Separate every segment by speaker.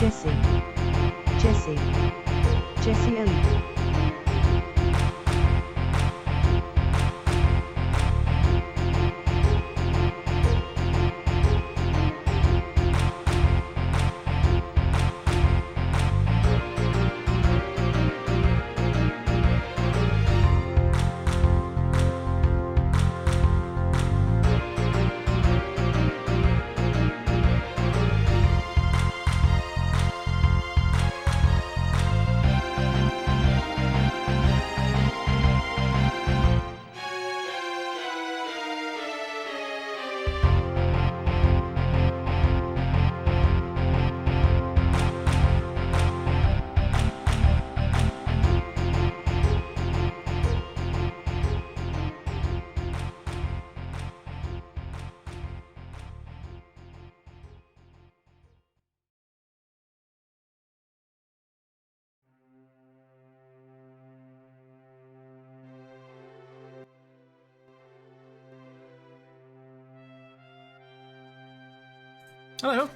Speaker 1: Jesse, Jesse, Jesse Elite.
Speaker 2: Hello.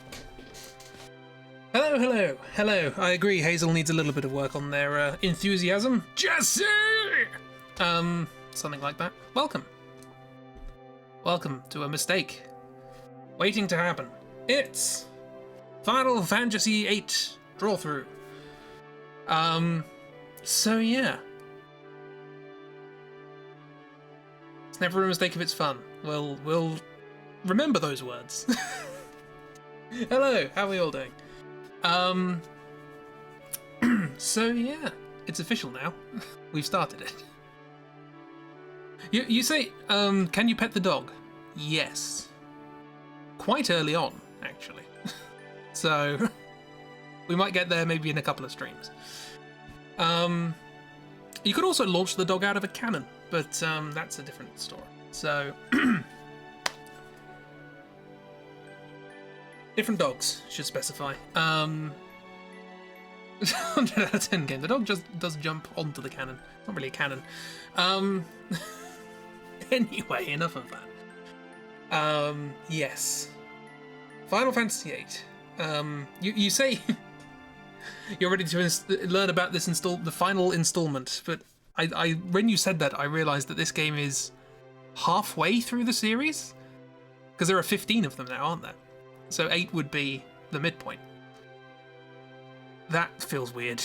Speaker 2: Hello. I agree, Hazel needs a little bit of work on their enthusiasm. Jesse! Something like that. Welcome. Welcome to a mistake waiting to happen. It's Final Fantasy VIII Drawthrough. So yeah. It's never a mistake if it's fun. We'll remember those words. Hello, how are we all doing? So yeah, it's official now. We've started it. You say, can you pet the dog? Yes. Quite early on, actually. So, we might get there maybe in a couple of streams. You could also launch the dog out of a cannon, but that's a different story. So... different dogs, should specify. 100 out of 10 game. The dog just does jump onto the cannon. It's not really a cannon. Anyway, enough of that. Yes. Final Fantasy VIII. You say you're ready to learn about this the final installment, but I when you said that, I realised that this game is halfway through the series, because there are 15 of them now, aren't there? So 8 would be the midpoint. That feels weird.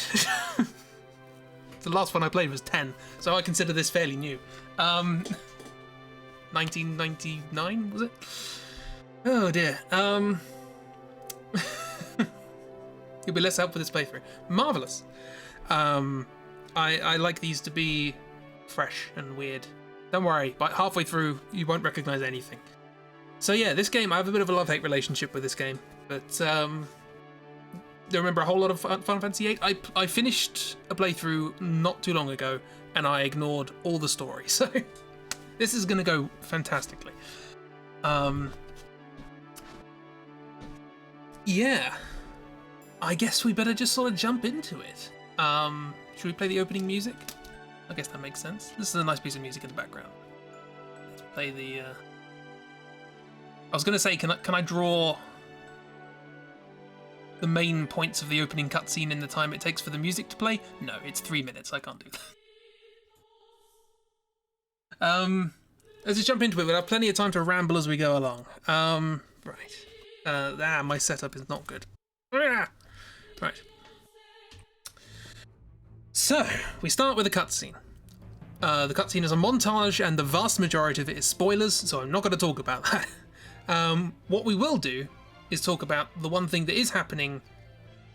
Speaker 2: The last one I played was 10, so I consider this fairly new. 1999, was it? Oh dear. You'll be less help for this playthrough. Marvellous. I like these to be fresh and weird. Don't worry, by halfway through, you won't recognise anything. So yeah, this game, I have a bit of a love-hate relationship with this game, but don't remember a whole lot of Final Fantasy VIII. I finished a playthrough not too long ago, and I ignored all the story, so this is going to go fantastically. Yeah, I guess we better just sort of jump into it. Should we play the opening music? I guess that makes sense. This is a nice piece of music in the background. Let's play the... I was going to say, can I draw the main points of the opening cutscene in the time it takes for the music to play? No, it's 3 minutes. I can't do that. Let's just jump into it. We'll have plenty of time to ramble as we go along. Right. My setup is not good. Right. So, we start with a cutscene. The cutscene is a montage, and the vast majority of it is spoilers, so I'm not going to talk about that. What we will do is talk about the one thing that is happening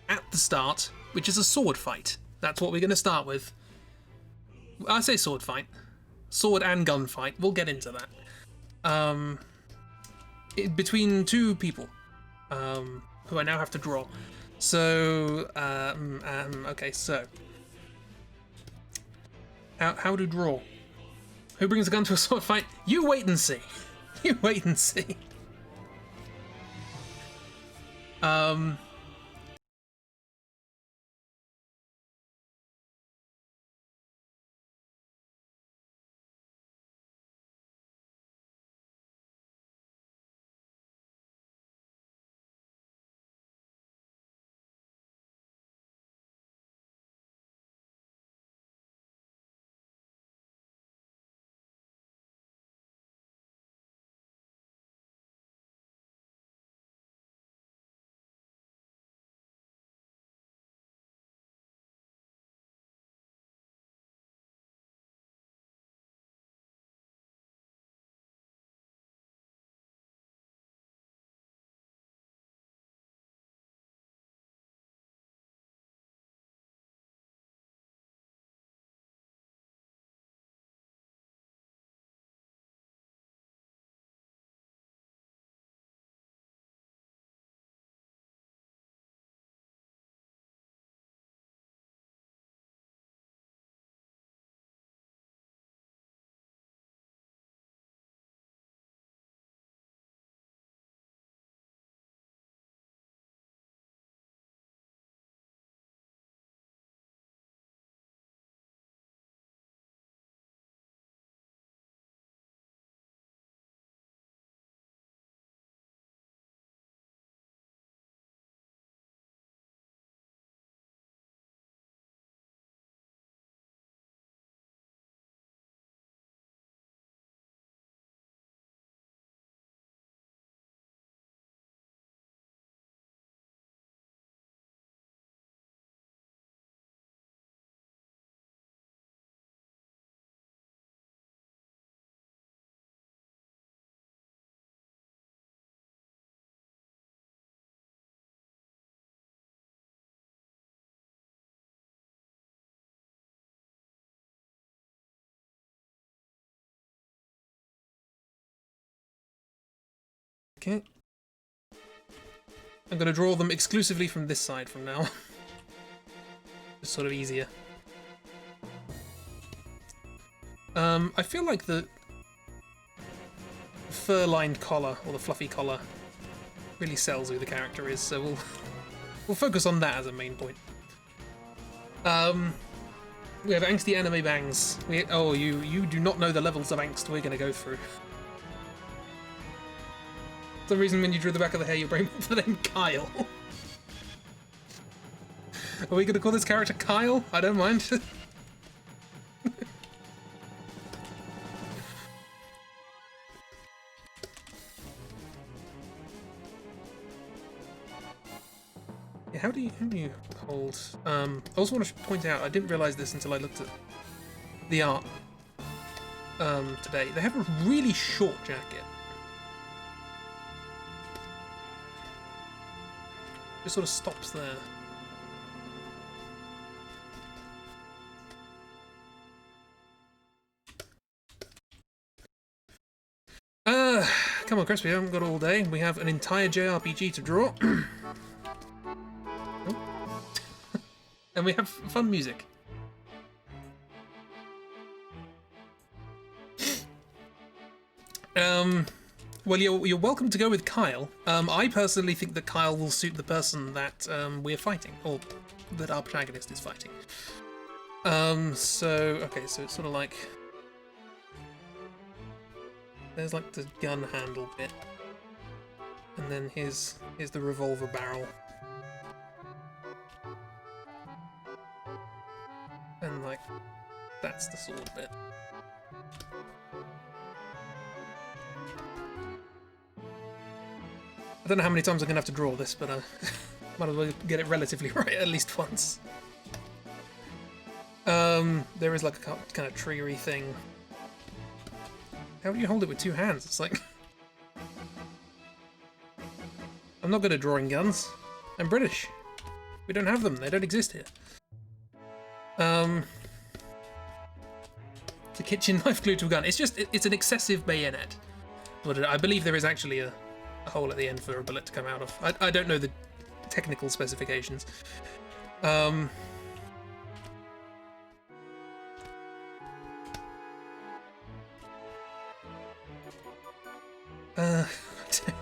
Speaker 2: at the start, which is a sword fight. That's what we're going to start with. I say sword fight. Sword and gun fight. We'll get into that. Between two people who I now have to draw. So, okay, so. How to draw? Who brings a gun to a sword fight? You wait and see. You wait and see. Okay. I'm going to draw them exclusively from this side from now. It's sort of easier. I feel like the fur-lined collar, or the fluffy collar, really sells who the character is, so we'll focus on that as a main point. We have angsty anime bangs. You do not know the levels of angst we're going to go through. For some reason, when you drew the back of the hair, your brain went for the name Kyle. Are we going to call this character Kyle? I don't mind. Yeah, how do you hold? I also want to point out, I didn't realise this until I looked at the art today. They have a really short jacket. It sort of stops there. Come on, Chris, we haven't got all day. We have an entire JRPG to draw. And we have fun music. Well, you're welcome to go with Kyle. I personally think that Kyle will suit the person that we're fighting, or that our protagonist is fighting. Okay, so it's sort of like... There's like the gun handle bit. And then here's the revolver barrel. And like, that's the sword bit. I don't know how many times I'm going to have to draw this, but might as well get it relatively right at least once. There is like a kind of tree-y thing. How do you hold it with two hands? It's like... I'm not good at drawing guns. I'm British. We don't have them. They don't exist here. The kitchen knife glued to a gun. It's just, it's an excessive bayonet. But I believe there is actually a hole at the end for a bullet to come out of. I don't know the technical specifications. I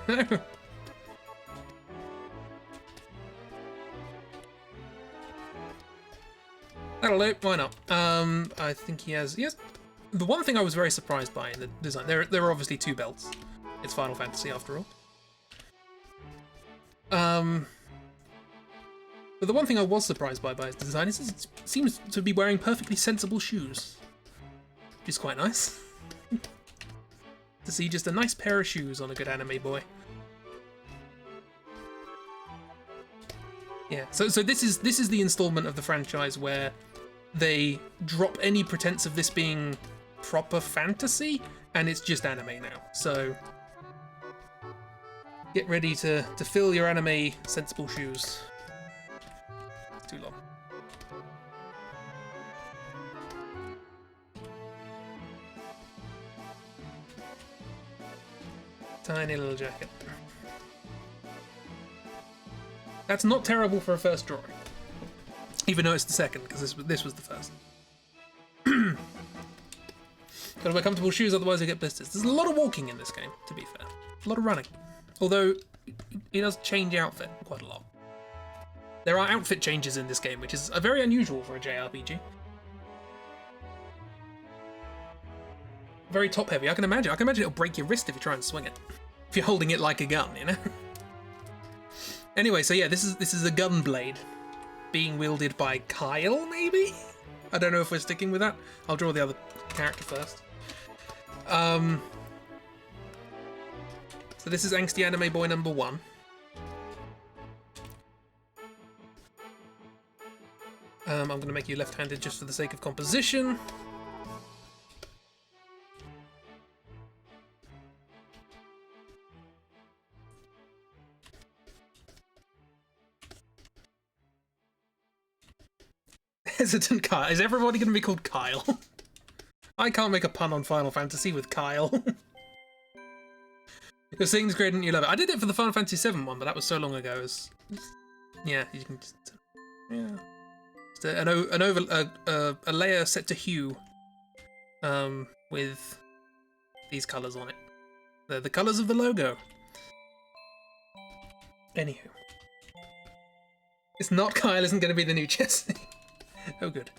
Speaker 2: don't know. That'll do. Why not? I think he has. The one thing I was very surprised by in the design, there are obviously two belts. It's Final Fantasy after all. But the one thing I was surprised by his design is it seems to be wearing perfectly sensible shoes, which is quite nice. To see just a nice pair of shoes on a good anime boy. Yeah, so this is the installment of the franchise where they drop any pretense of this being proper fantasy, and it's just anime now. So get ready to fill your anime sensible shoes. It's too long. Tiny little jacket. That's not terrible for a first drawing, even though it's the second, because this was the first. Gotta wear comfortable shoes, otherwise I get blisters. There's a lot of walking in this game, to be fair. A lot of running. Although, it does change outfit quite a lot. There are outfit changes in this game, which is very unusual for a JRPG. Very top-heavy. I can imagine it'll break your wrist if you try and swing it. If you're holding it like a gun, you know? Anyway, so yeah, this is a gun blade being wielded by Kyle, maybe? I don't know if we're sticking with that. I'll draw the other character first. So this is Angsty Anime Boy number 1. I'm going to make you left-handed just for the sake of composition. Hesitant Kyle. Is everybody going to be called Kyle? I can't make a pun on Final Fantasy with Kyle. You're seeing this gradient, you love it. I did it for the Final Fantasy VII one, but that was so long ago. Yeah, you can just... Yeah. Just a layer set to hue with these colours on it. They're the colours of the logo. Anywho. It's not Kyle isn't going to be the new Jesse. Oh, good.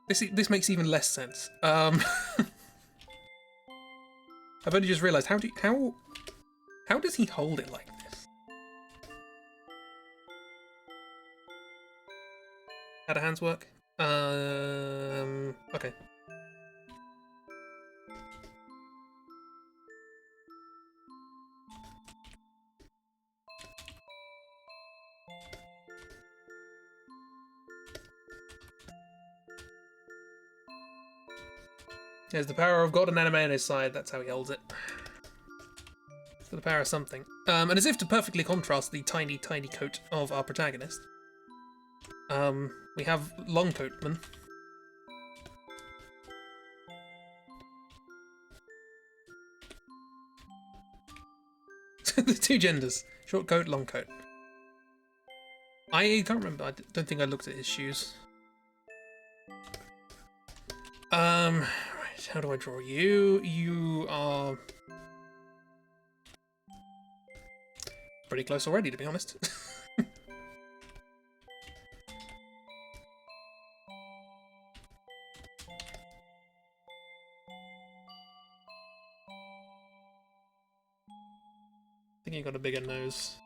Speaker 2: This makes even less sense. I've only just realised how does he hold it like this? How do hands work? Okay. There's the power of God and anime on his side. That's how he holds it. For the power of something. And as if to perfectly contrast the tiny, tiny coat of our protagonist, we have Longcoatman. The two genders. Short coat, long coat. I can't remember. I don't think I looked at his shoes. Right. How do I draw you? You are pretty close already, to be honest. I think you got a bigger nose.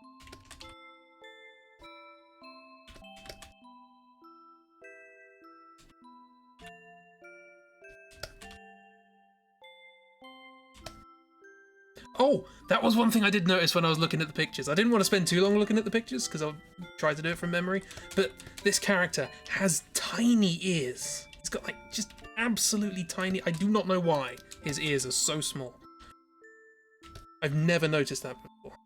Speaker 2: Oh, that was one thing I did notice when I was looking at the pictures. I didn't want to spend too long looking at the pictures because I'll try to do it from memory. But this character has tiny ears. He's got like just absolutely tiny. I do not know why his ears are so small. I've never noticed that before.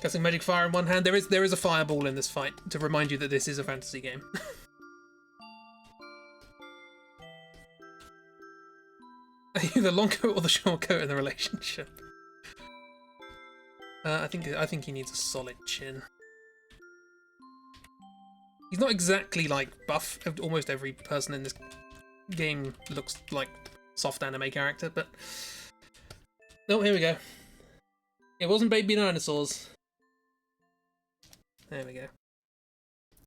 Speaker 2: Casting magic fire in one hand. There is a fireball in this fight to remind you that this is a fantasy game. Are you the long coat or the short coat in the relationship? I think he needs a solid chin. He's not exactly like buff. Almost every person in this game looks like soft anime character, but oh, here we go. It wasn't baby dinosaurs. There we go.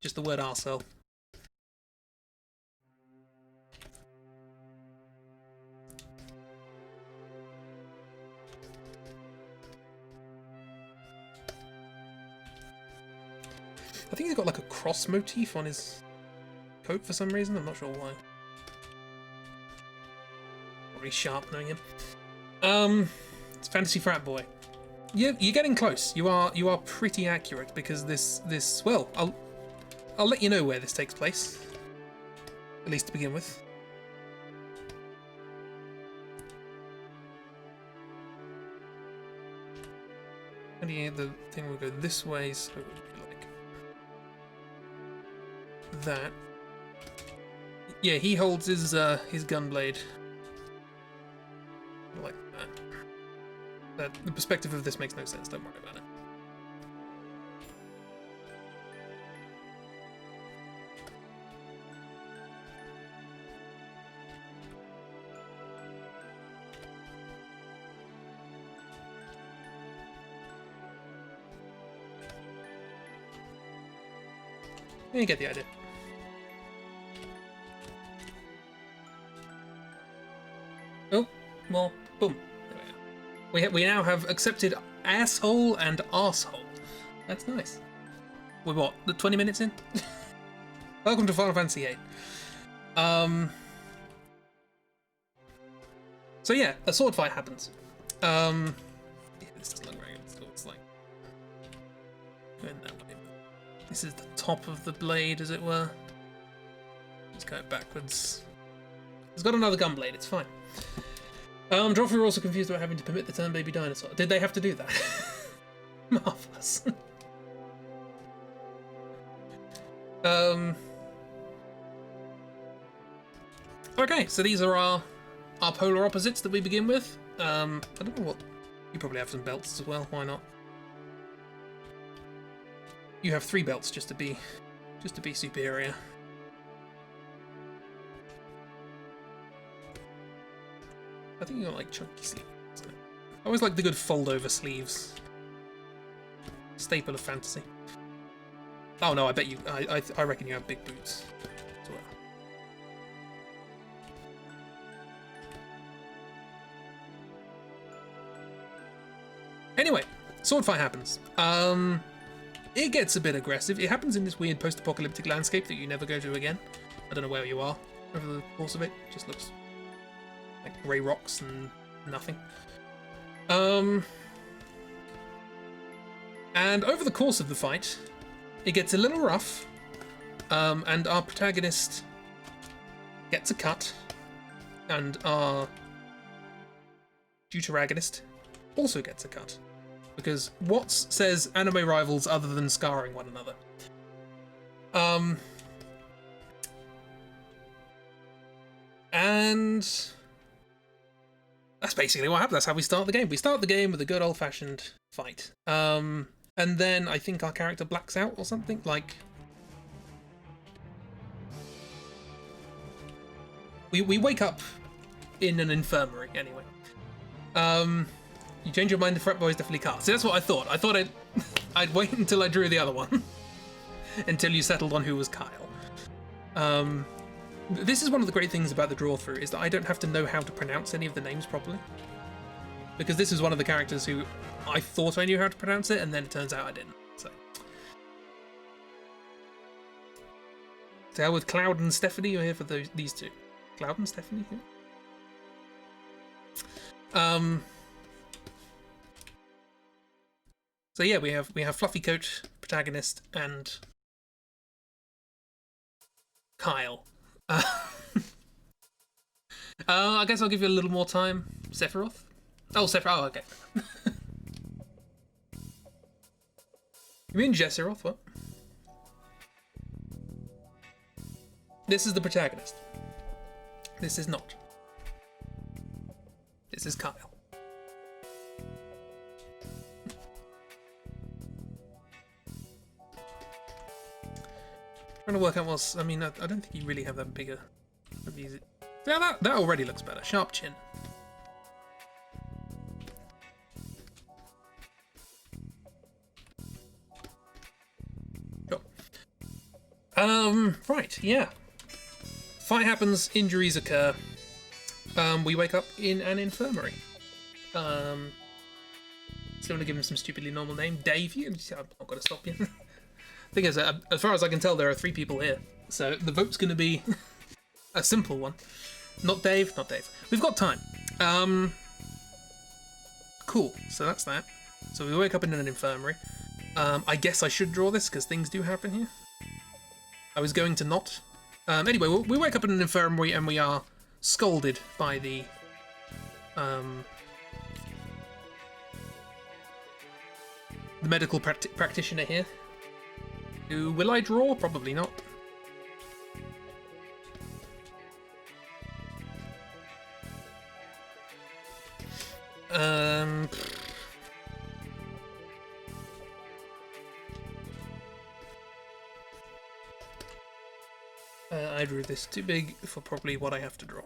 Speaker 2: Just the word arsehole. I think he's got like a cross motif on his coat for some reason. I'm not sure why. Probably sharp knowing him. It's fantasy frat boy. Yeah, you're getting close. You are pretty accurate because this well, I'll let you know where this takes place. At least to begin with. And yeah, the thing will go this way, so it would be like that. Yeah, he holds his gunblade like that. The perspective of this makes no sense, don't worry about it. You get the idea. Oh, more. Boom. We now have accepted asshole and arsehole. That's nice. We're what, the 20 minutes in? Welcome to Final Fantasy VIII. So yeah, a sword fight happens. Yeah, this doesn't look very good. It's like going that way. This is the top of the blade, as it were. Let's go backwards. It's got another gun blade. It's fine. Drawthrough were also confused about having to permit the term baby dinosaur. Did they have to do that? Marvellous. Okay, so these are our polar opposites that we begin with. I don't know what... You probably have some belts as well, why not? You have 3 belts just to be superior. I think you got like chunky sleeves. I always like the good fold-over sleeves. Staple of fantasy. Oh no, I bet you. I reckon you have big boots as well. Anyway, sword fight happens. It gets a bit aggressive. It happens in this weird post-apocalyptic landscape that you never go to again. I don't know where you are over the course of it. It just looks like grey rocks and nothing. And over the course of the fight, it gets a little rough, and our protagonist gets a cut, and our deuteragonist also gets a cut. Because Watts says anime rivals other than scarring one another. And that's basically what happens. That's how we start the game. We start the game with a good old-fashioned fight. And then I think our character blacks out or something. Like, we wake up in an infirmary anyway. You change your mind, the frat boys definitely can't. See, that's what I thought. I thought I'd wait until I drew the other one. Until you settled on who was Kyle. This is one of the great things about the Drawthrough, is that I don't have to know how to pronounce any of the names properly. Because this is one of the characters who I thought I knew how to pronounce it, and then it turns out I didn't. So with Cloud and Stephanie, you're here for these two. Cloud and Stephanie here? So yeah, we have Fluffy Coat, protagonist, and Kyle. I guess I'll give you a little more time. Sephiroth? Oh, Sephiroth. Oh, okay. You mean Jesseroth? What? This is the protagonist. This is not. This is Kyle. Trying to work out what's... I mean, I don't think you really have that bigger... Yeah, that already looks better. Sharp chin. Sure. Right, yeah. Fight happens, injuries occur. We wake up in an infirmary. Still want to give him some stupidly normal name. Dave, I'm not going to stop you. Thing is, as far as I can tell, there are 3 people here, so the vote's going to be a simple one. Not Dave, not Dave. We've got time. Cool, so that's that. So we wake up in an infirmary. I guess I should draw this, because things do happen here. I was going to not. Anyway, we wake up in an infirmary, and we are scolded by the... the medical practitioner here. Who will I draw? Probably not. I drew this too big for probably what I have to draw.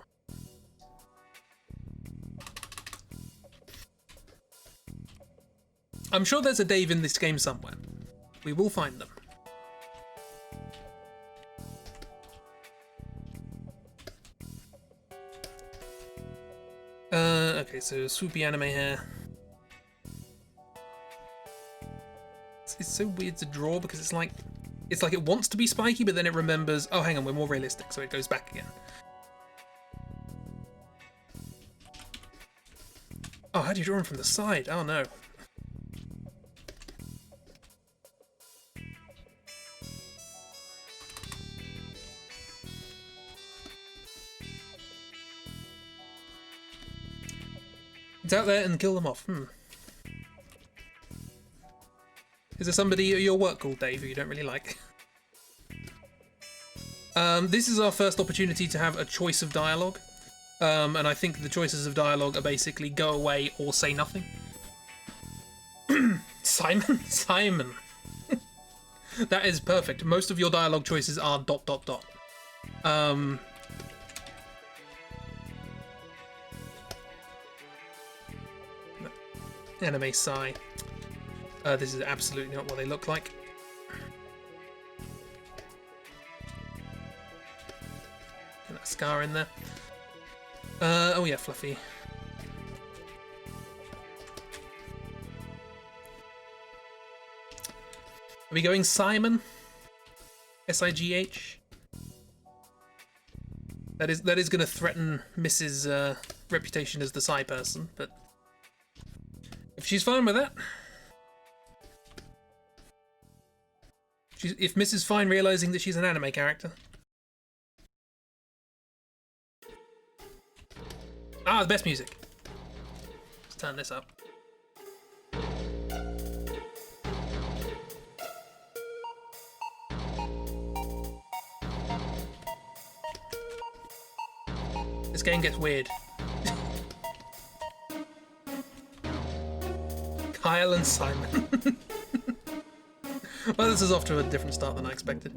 Speaker 2: I'm sure there's a Dave in this game somewhere. We will find them. Okay, so swoopy anime hair. It's so weird to draw because it's like it wants to be spiky, but then it remembers, oh, hang on, we're more realistic, so it goes back again. Oh, how do you draw him from the side? Oh no. It's out there and kill them off. Is there somebody at your work called Dave who you don't really like? This is our first opportunity to have a choice of dialogue. And I think the choices of dialogue are basically go away or say nothing. Simon? Simon. That is perfect. Most of your dialogue choices are ... Anime Sigh. This is absolutely not what they look like. Get that scar in there. Oh yeah, Fluffy. Are we going Sighmon? S-I-G-H? That is going to threaten Mrs. Reputation as the Psy person, but if she's fine with that. If Mrs. Fine realizing that she's an anime character. Ah, the best music. Let's turn this up. This game gets weird. Kyle and Simon. Well, this is off to a different start than I expected.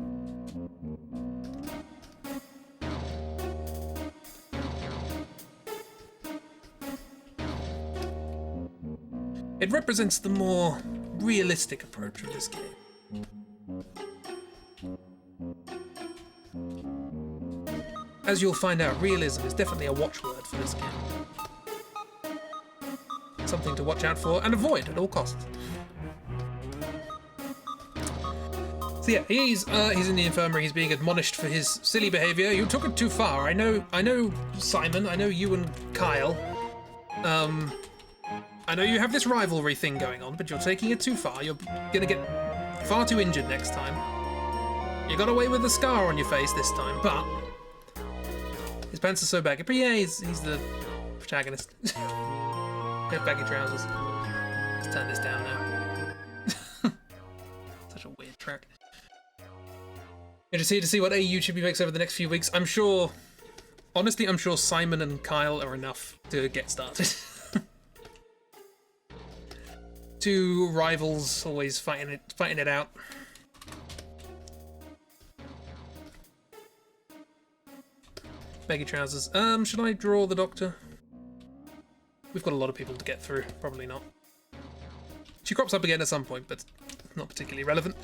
Speaker 2: It represents the more realistic approach of this game. As you'll find out, realism is definitely a watchword for this game. Something to watch out for and avoid at all costs. So yeah, he's in the infirmary. He's being admonished for his silly behaviour. You took it too far. I know, Simon. I know you and Kyle. I know you have this rivalry thing going on, but you're taking it too far. You're gonna get far too injured next time. You got away with the scar on your face this time, but his pants are so baggy. But yeah, he's the protagonist. Got baggy trousers. Let's turn this down now. Such a weird track. Interested to see what YouTube makes over the next few weeks. I'm sure, honestly, I'm sure Sighmon and Kyle are enough to get started. Two rivals always fighting it out. Baggy trousers. Should I draw the doctor? We've got a lot of people to get through. Probably not. She crops up again at some point, but not particularly relevant.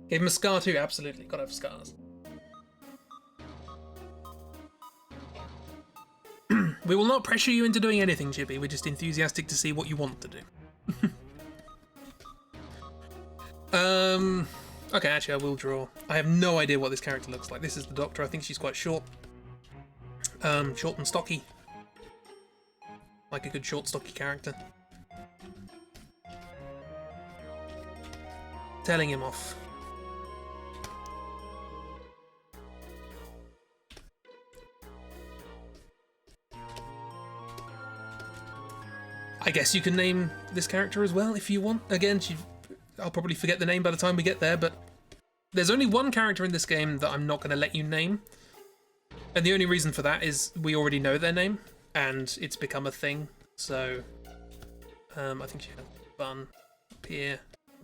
Speaker 2: Gave him a scar too, absolutely. Gotta have scars. We will not pressure you into doing anything, Chippy. We're just enthusiastic to see what you want to do. Okay, actually I will draw. I have no idea what this character looks like. This is the Doctor. I think she's quite short. Short and stocky. Like a good short, stocky character. Telling him off. I guess you can name this character as well if you want. Again, I'll probably forget the name by the time we get there, but there's only one character in this game that I'm not going to let you name. And the only reason for that is we already know their name, and it's become a thing. So, I think she had a bun up here,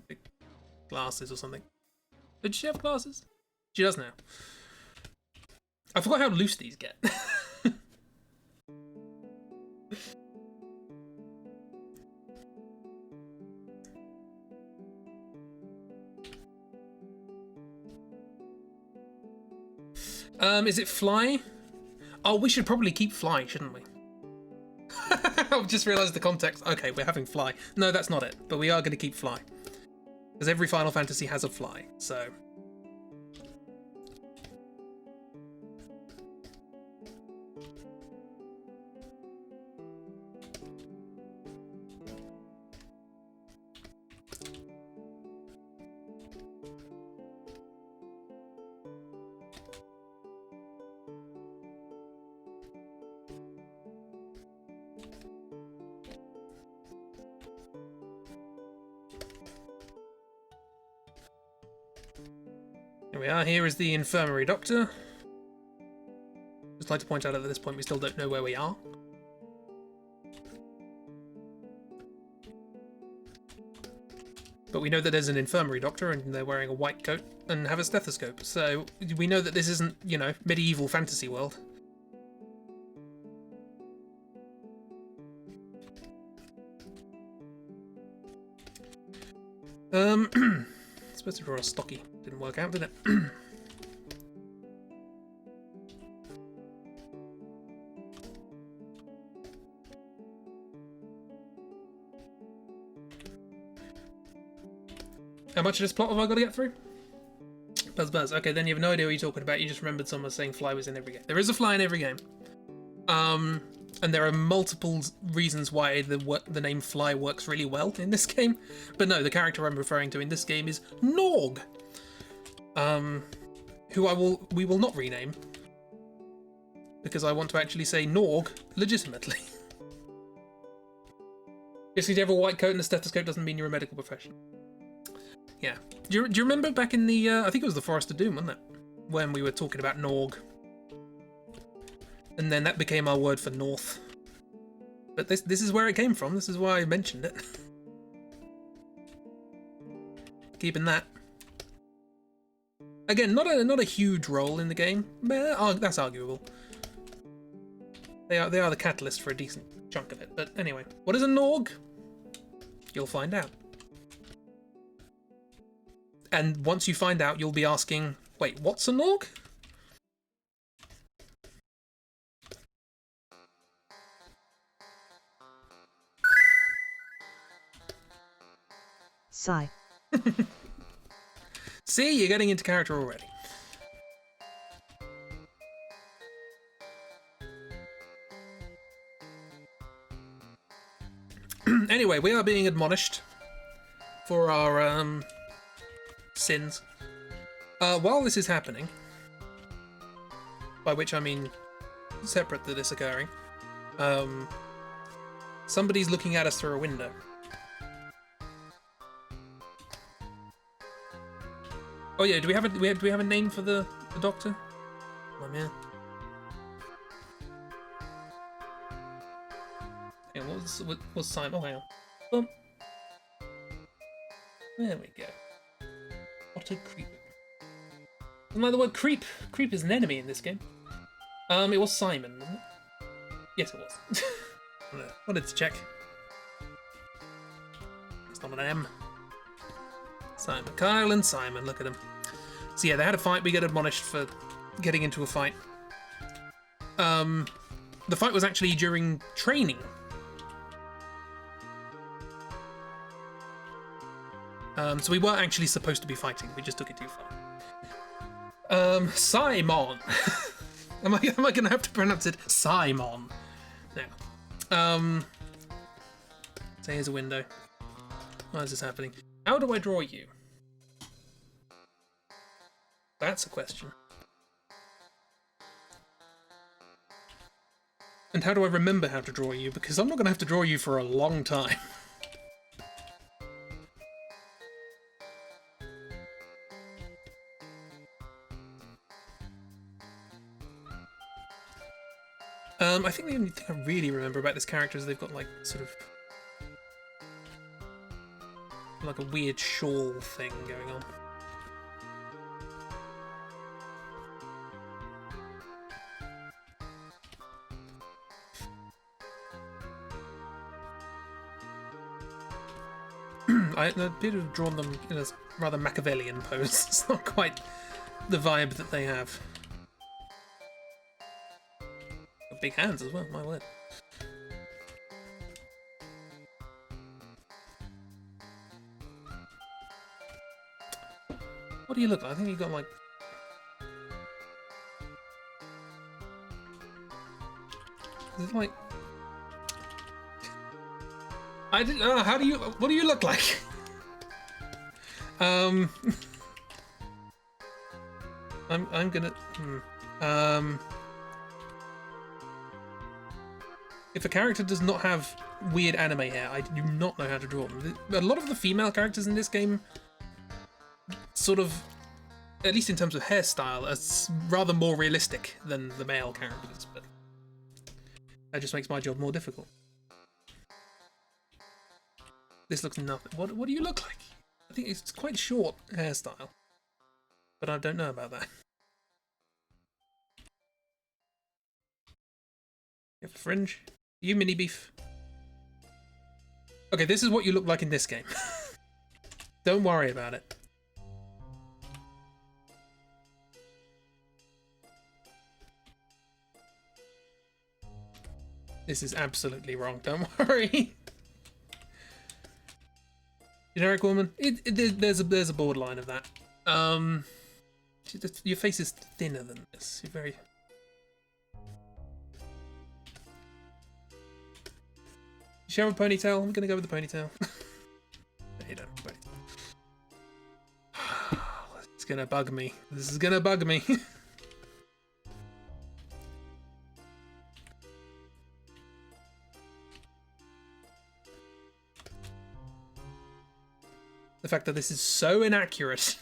Speaker 2: big glasses or something. Did she have glasses? She does now. I forgot how loose these get. Is it Fly? Oh, we should probably keep Fly, shouldn't we? I've just realised the context. Okay, we're having Fly. No, that's not it, but we are going to keep Fly. Because every Final Fantasy has a Fly, so... Here we are. Here is the infirmary doctor. Just like to point out that at this point we still don't know where we are. But we know that there's an infirmary doctor and they're wearing a white coat and have a stethoscope. So we know that this isn't, you know, medieval fantasy world. Supposed to draw a stocky. Didn't work out, did it? How much of this plot have I got to get through? Buzz. Okay, then you have no idea what you're talking about. You just remembered someone saying fly was in every game. There is a fly in every game. And there are multiple reasons why the name Fly works really well in this game. But no, the character I'm referring to in this game is Norg. Who we will not rename. Because I want to actually say Norg legitimately. Just because you have a white coat and a stethoscope doesn't mean you're a medical professional. Yeah. Do you remember back in the, I think it was the Forest of Doom, wasn't it? When we were talking about Norg. And then that became our word for north. But this is where it came from. This is why I mentioned it. Keeping that. Again, not a huge role in the game. But that's arguable. They are the catalyst for a decent chunk of it. But anyway, what is a Norg? You'll find out. And once you find out, you'll be asking, wait, what's a Norg?
Speaker 1: Sigh.
Speaker 2: See, you're getting into character already. Anyway, we are being admonished for our sins. While this is happening, by which I mean separate to this occurring, somebody's looking at us through a window. Oh yeah, do we have a name for the doctor? Oh man. Yeah, what's Sighmon? Oh hang on. Boom. There we go. What a creep. Isn't that the word creep? Creep is an enemy in this game. It was Sighmon, wasn't it? Yes, it was. Wanted to check. It's not an M. Sighmon, Kyle and Sighmon, look at them. So yeah, they had a fight. We get admonished for getting into a fight. The fight was actually during training. So we weren't actually supposed to be fighting. We just took it too far. Sighmon. am I going to have to pronounce it Sighmon? Now. So here's a window. Why is this happening? How do I draw you? That's a question. And how do I remember how to draw you? Because I'm not going to have to draw you for a long time. I think the only thing I really remember about this character is they've got like sort of like a weird shawl thing going on. I appear to have drawn them in a rather Machiavellian pose. It's not quite the vibe that they have. Got big hands as well, my word. What do you look like? I think you've got like... Is it like... I didn't. How do you? What do you look like? I'm gonna. If a character does not have weird anime hair, I do not know how to draw them. A lot of the female characters in this game sort of at least in terms of hairstyle, as rather more realistic than the male characters, but that just makes my job more difficult. This looks nothing. What do you look like? I think it's quite short hairstyle, but I don't know about that. You have a fringe. You mini beef. Okay, this is what you look like in this game. Don't worry about it. This is absolutely wrong. Don't worry. Generic woman. There's a borderline of that. Your face is thinner than this. You're very. You have a ponytail? I'm gonna go with the ponytail. No, you don't. It's gonna bug me. This is gonna bug me. The fact that this is so inaccurate.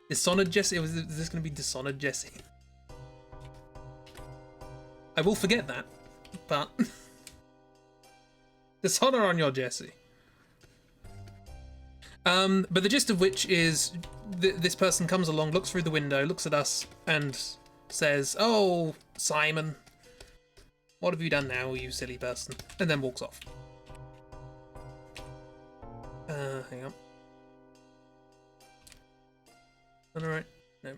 Speaker 2: Dishonored Jesse? Is this going to be Dishonored Jesse? I will forget that, but dishonor on your Jesse. But the gist of which is this person comes along, looks through the window, looks at us, and says, "Oh, Sighmon, what have you done now, you silly person?" And then walks off. Hang on. Alright, no.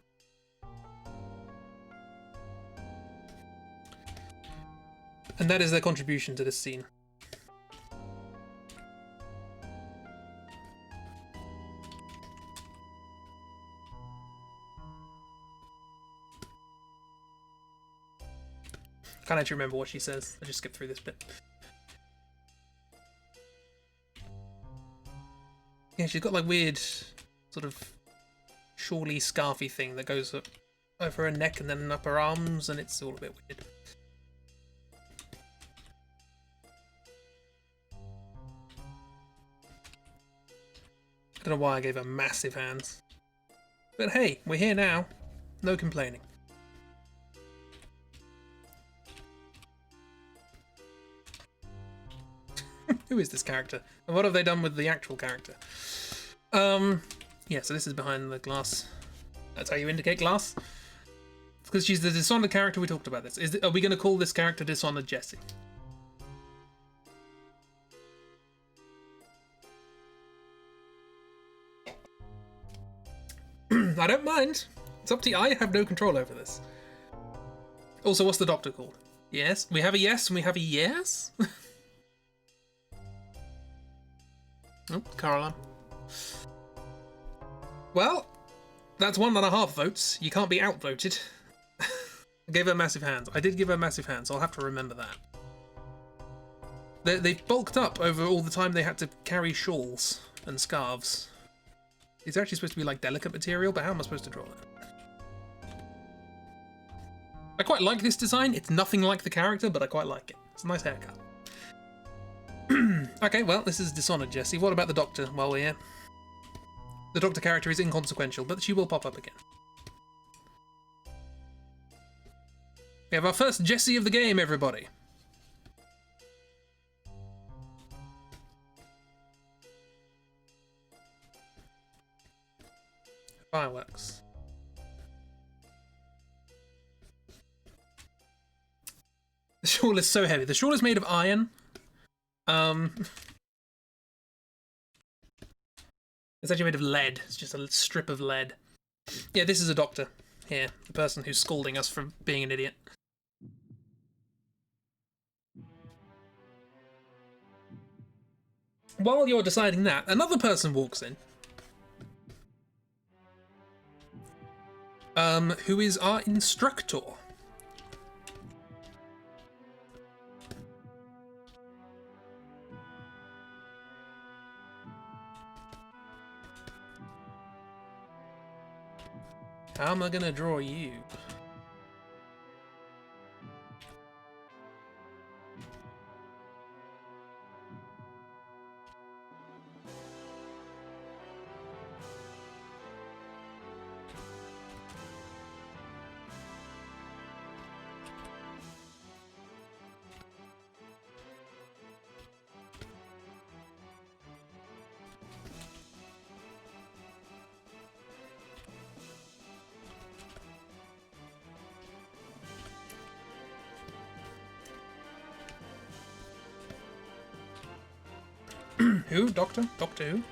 Speaker 2: And that is their contribution to this scene. Can't actually remember what she says. I just skipped through this bit. Yeah, she's got like weird sort of shawly scarfy thing that goes up over her neck and then up her arms, and it's all a bit weird. I don't know why I gave her massive hands. But hey, we're here now. No complaining. Who is this character? And what have they done with the actual character? Yeah, so this is behind the glass. That's how you indicate glass. Because she's the Dishonored character. We talked about this. Are we going to call this character Dishonored Jesse? I don't mind. It's up to you. I have no control over this. Also, what's the doctor called? Yes. We have a yes and we have a yes? Oh, Caroline. Well, that's 1.5 votes. You can't be outvoted. I gave her massive hands. I did give her massive hands, so I'll have to remember that. They've bulked up over all the time they had to carry shawls and scarves. It's actually supposed to be like delicate material, but how am I supposed to draw that? I quite like this design. It's nothing like the character, but I quite like it. It's a nice haircut. Okay, well, this is Dishonored Jesse. What about the Doctor while we're here? The Doctor character is inconsequential, but she will pop up again. We have our first Jesse of the game, everybody. Fireworks. The shawl is so heavy. The shawl is made of iron. It's actually made of lead. It's just a strip of lead. Yeah, this is a doctor here. The person who's scolding us for being an idiot. While you're deciding that, another person walks in. Who is our instructor. How am I gonna draw you? Who? Doctor? Doctor who?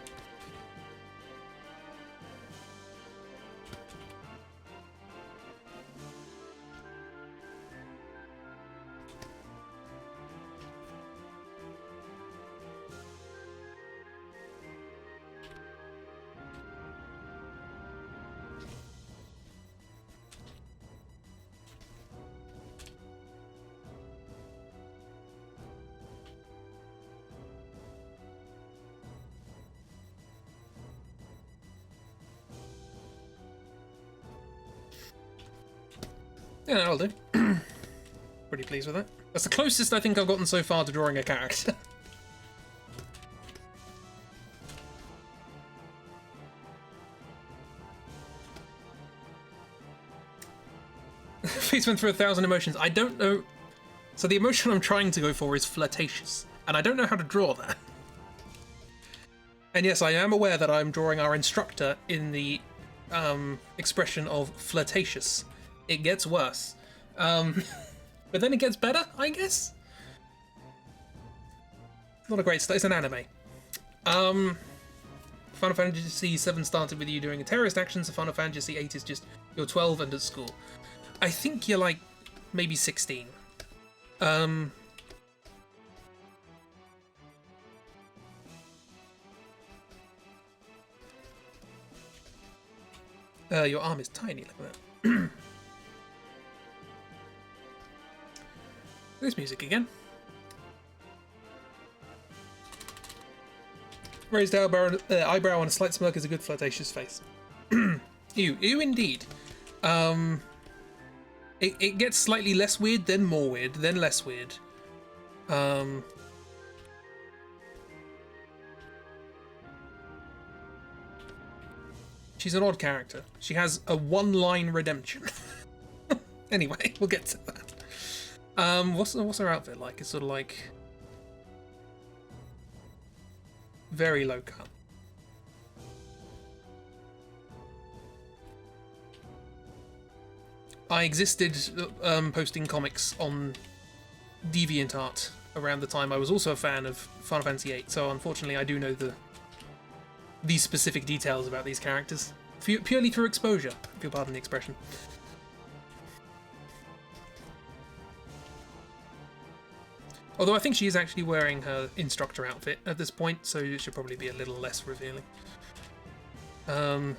Speaker 2: Yeah, that'll do. Pretty pleased with that. That's the closest I think I've gotten so far to drawing a character. Face went through 1,000 emotions. I don't know. So the emotion I'm trying to go for is flirtatious, and I don't know how to draw that. And yes, I am aware that I'm drawing our instructor in the expression of flirtatious. It gets worse. But then it gets better, I guess? Not a great start. It's an anime. Final Fantasy VII started with you doing a terrorist action, so Final Fantasy VIII is just you're 12 and at school. I think you're like maybe 16. Your arm is tiny, look at that. There's music again. Raised eyebrow and a slight smirk is a good flirtatious face. Ew indeed. It gets slightly less weird, then more weird, then less weird. She's an odd character. She has a one-line redemption. Anyway, we'll get to that. What's her outfit like? It's sort of like very low cut. I existed posting comics on DeviantArt around the time I was also a fan of Final Fantasy VIII, so unfortunately I do know these specific details about these characters purely through exposure, if you'll pardon the expression. Although I think she is actually wearing her instructor outfit at this point, so it should probably be a little less revealing. I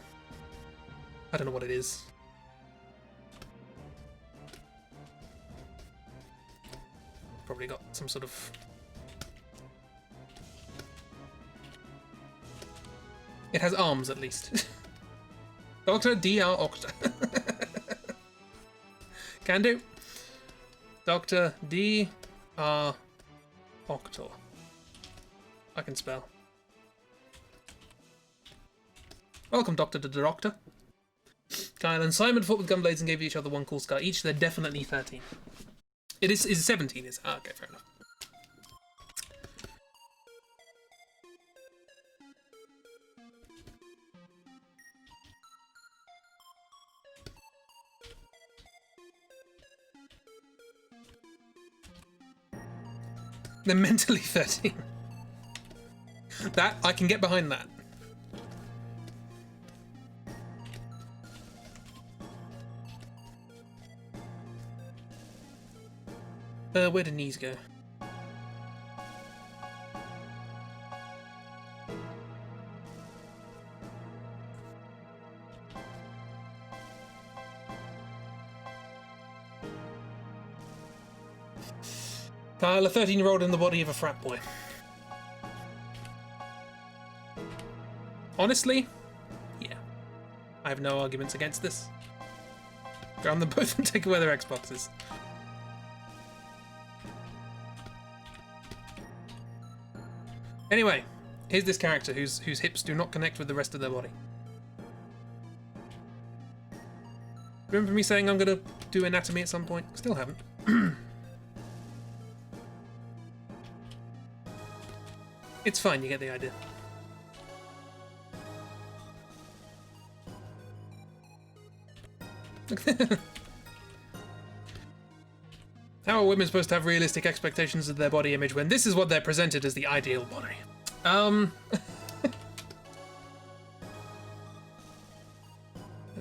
Speaker 2: don't know what it is. Probably got some sort of... It has arms, at least. Dr. D.R. Octa. Can do. Dr. D.R. Octor. I can spell. Welcome, Doctor to the Doctor. Kyle and Simon fought with gunblades and gave each other one cool scar each. They're definitely 13. It is 17, is okay, fair enough. They're mentally 13. That, I can get behind that. Where do knees go? Kyle, a 13-year-old in the body of a frat boy. Honestly, yeah. I have no arguments against this. Ground them both and take away their Xboxes. Anyway, here's this character whose hips do not connect with the rest of their body. Remember me saying I'm gonna do anatomy at some point? Still haven't. It's fine, you get the idea. How are women supposed to have realistic expectations of their body image when this is what they're presented as the ideal body? Let's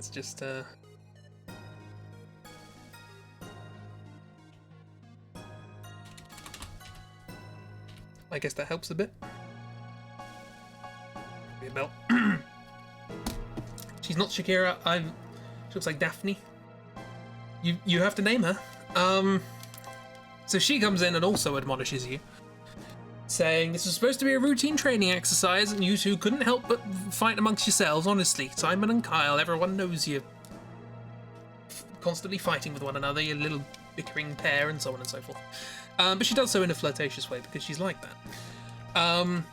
Speaker 2: just I guess that helps a bit. Be a belt. She's not Shakira. She looks like Daphne. You have to name her. So she comes in and also admonishes you, saying this was supposed to be a routine training exercise, and you two couldn't help but fight amongst yourselves. Honestly, Sighmon and Kyle, everyone knows you. Constantly fighting with one another, you little bickering pair, and so on and so forth. But she does so in a flirtatious way because she's like that.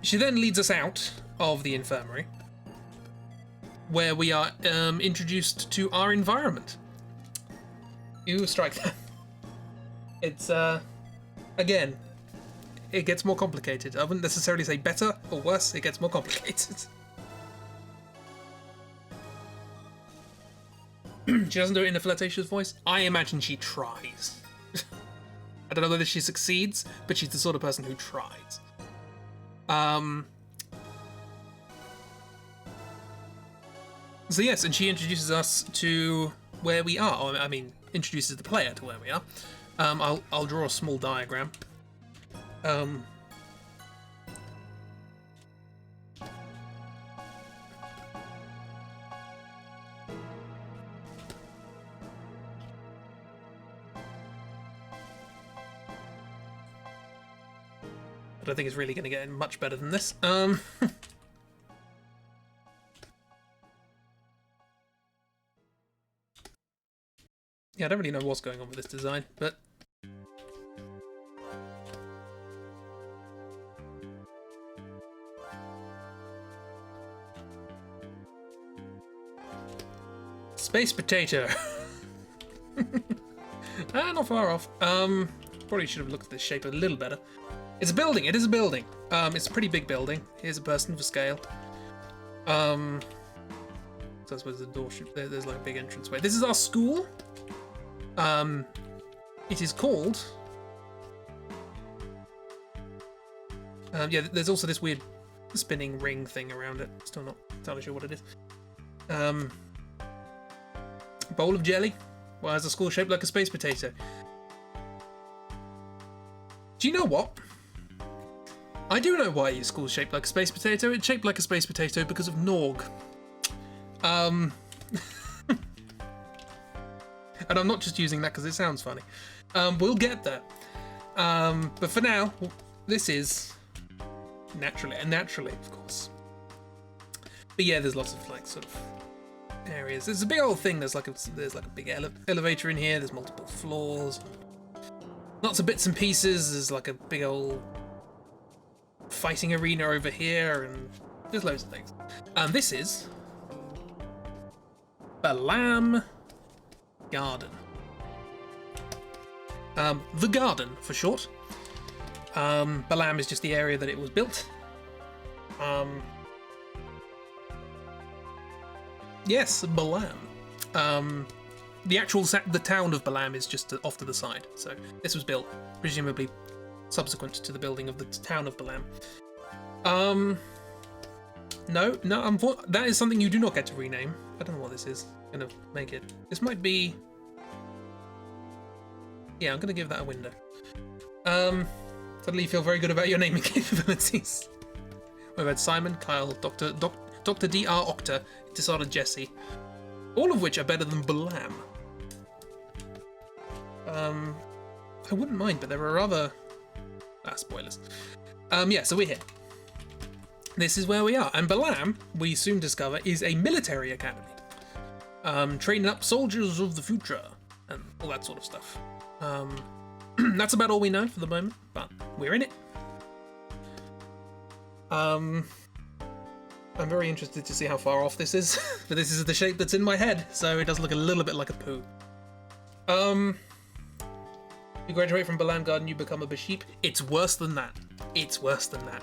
Speaker 2: She then leads us out of the infirmary, where we are introduced to our environment. You strike that. It's, again, it gets more complicated. I wouldn't necessarily say better or worse, it gets more complicated. She doesn't do it in a flirtatious voice. I imagine she tries. I don't know whether she succeeds, but she's the sort of person who tries. So yes, and she introduces us to where we are. I mean, introduces the player to where we are. I'll draw a small diagram. But I think it's really going to get much better than this. Yeah, I don't really know what's going on with this design, but Space Potato. Not far off. Probably should have looked at this shape a little better. It's a building. It is a building. It's a pretty big building. Here's a person for scale. So I suppose the door should. There's like a big entranceway. This is our school. It is called. Yeah, there's also this weird spinning ring thing around it. Still not entirely sure what it is. Bowl of jelly. Why is the school shaped like a space potato? Do you know what? I do know why your school's shaped like a space potato. It's shaped like a space potato because of Norg. And I'm not just using that because it sounds funny. We'll get there. But for now, this is naturally, of course. But yeah, there's lots of like sort of areas. There's a big old thing. There's like a big elevator in here. There's multiple floors. Lots of bits and pieces. There's like a big old fighting arena over here, and there's loads of things. This is Balam Garden. The Garden for short. Balam is just the area that it was built. Yes, Balam. The town of Balam is just off to the side. So this was built, presumably subsequent to the building of the town of Balam. No, that is something you do not get to rename. I don't know what this is. I'm gonna make it. This might be. Yeah, I'm gonna give that a window. Suddenly you feel very good about your naming capabilities. We've had Sighmon, Kyle, Dr. Dr. Octa, Dishonored Jesse, all of which are better than Balam. I wouldn't mind, but there are other. Spoilers. Yeah, so we're here. This is where we are, and Balam, we soon discover, is a military academy. Training up soldiers of the future and all that sort of stuff. That's about all we know for the moment, but we're in it. I'm very interested to see how far off this is, but this is the shape that's in my head, so it does look a little bit like a poo. You graduate from Balam Garden, you become a Baship. It's worse than that. It's worse than that.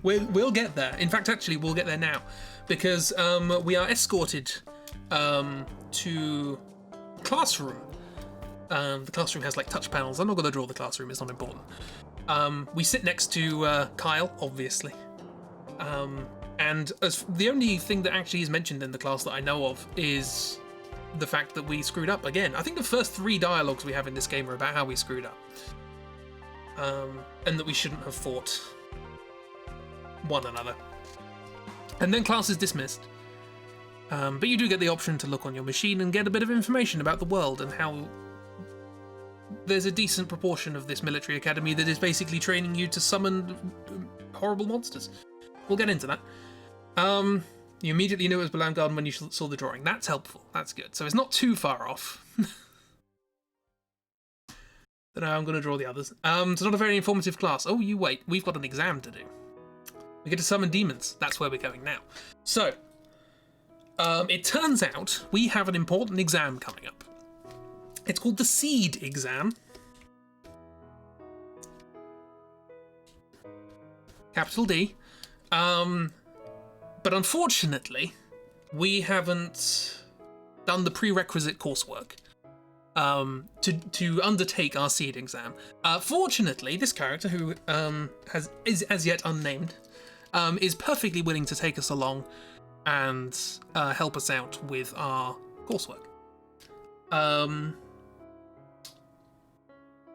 Speaker 2: We'll get there. In fact, actually, we'll get there now, because we are escorted to classroom. The classroom has like touch panels. I'm not going to draw the classroom. It's not important. We sit next to Kyle, obviously. And as the only thing that actually is mentioned in the class that I know of is the fact that we screwed up again. I think the first 3 dialogues we have in this game are about how we screwed up. And that we shouldn't have fought one another. And then class is dismissed. But you do get the option to look on your machine and get a bit of information about the world and how there's a decent proportion of this military academy that is basically training you to summon horrible monsters. We'll get into that. You immediately knew it was Balam Garden when you saw the drawing. That's helpful. That's good. So it's not too far off. Don't know how I'm going to draw the others. It's not a very informative class. Oh, you wait. We've got an exam to do. We get to summon demons. That's where we're going now. So, it turns out we have an important exam coming up. It's called the Seed exam. Capital D. But unfortunately, we haven't done the prerequisite coursework to undertake our Seed exam. Fortunately, this character, who is as yet unnamed, is perfectly willing to take us along and help us out with our coursework.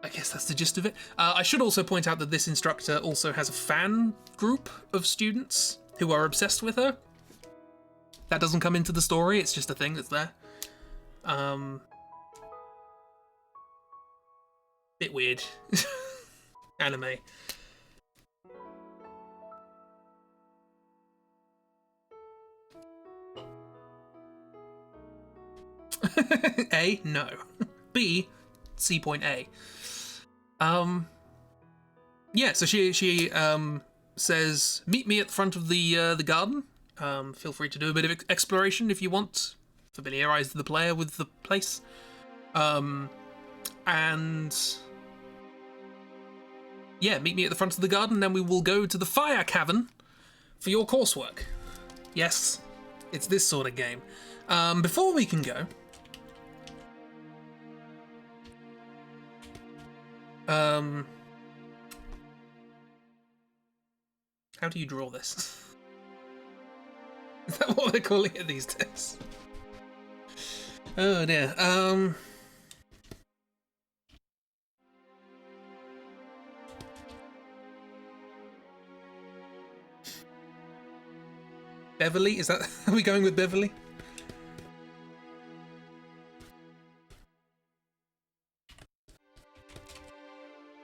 Speaker 2: I guess that's the gist of it. I should also point out that this instructor also has a fan group of students who are obsessed with her. That doesn't come into the story, it's just a thing that's there. Bit weird. Anime. A, no. B, C point A. Yeah, so she says, meet me at the front of the garden. Feel free to do a bit of exploration if you want. Familiarize the player with the place. And yeah, meet me at the front of the garden, then we will go to the fire cavern for your coursework. Yes, it's this sort of game. Before we can go, how do you draw this? Is that what they're calling it these days? Oh dear. Beverly? Is that... Are we going with Beverly?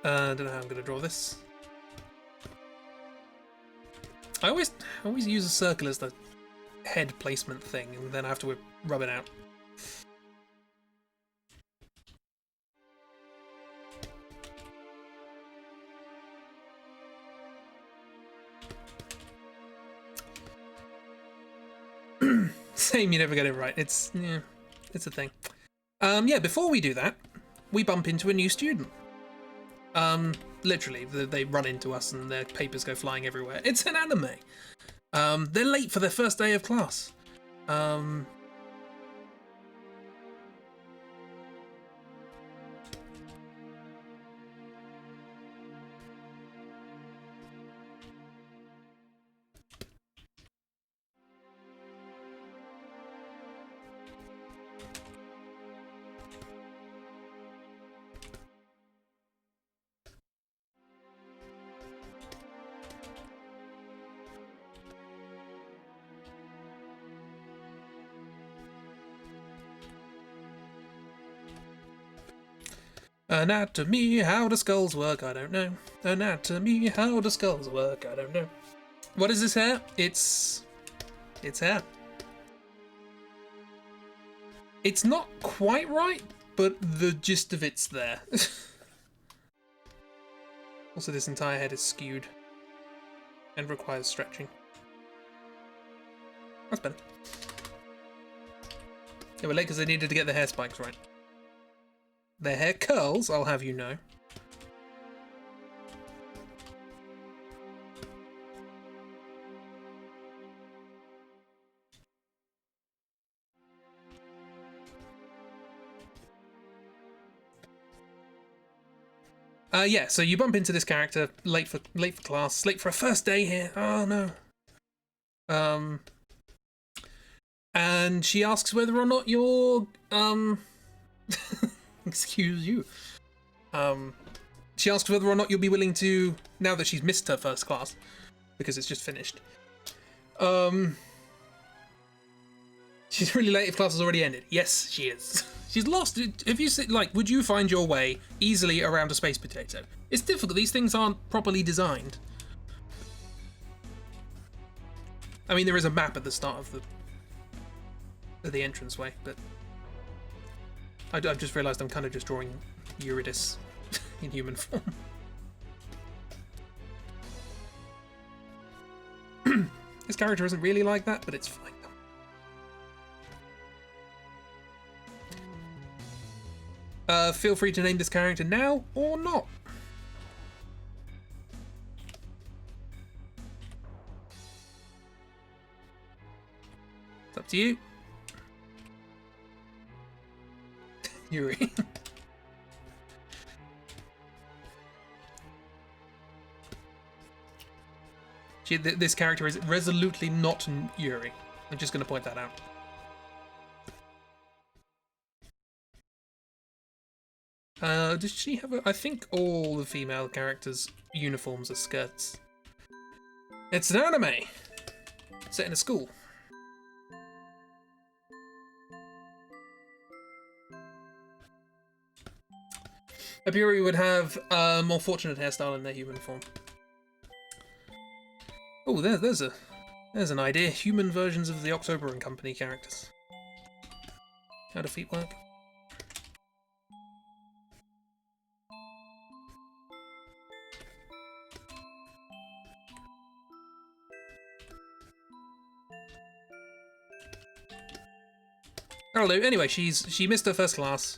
Speaker 2: I don't know how I'm going to draw this. I always use a circle as the head placement thing, and then I have to rub it out. Same, you never get it right. It's a thing. Yeah, before we do that, we bump into a new student. Literally, they run into us and their papers go flying everywhere. It's an anime. They're late for their first day of class. Anatomy, how do skulls work? I don't know. Anatomy, how do skulls work? I don't know. What is this hair? It's hair. It's not quite right, but the gist of it's there. Also, this entire head is skewed and requires stretching. That's better. They were late because they needed to get the hair spikes right. Their hair curls, I'll have you know. Yeah, so you bump into this character late for class, late for a first day here. Oh no. And she asks whether or not you're excuse you. She asks whether or not you'll be willing to, now that she's missed her first class because it's just finished. She's really late if class has already ended. Yes, she is. She's lost. Have you seen, like, would you find your way easily around a space potato? It's difficult. These things aren't properly designed. I mean, there is a map at the start of the entranceway, but I've just realised I'm kind of just drawing Eurydice in human form. This character isn't really like that, but it's fine. Feel free to name this character now or not. It's up to you. Yuri. This character is resolutely not Yuri. I'm just going to point that out. Does she have I think all the female characters' uniforms are skirts. It's an anime set in a school. Aburi would have a more fortunate hairstyle in their human form. Oh, there's an idea. Human versions of the October and Company characters. How do feet work? Hello. Anyway, she missed her first class.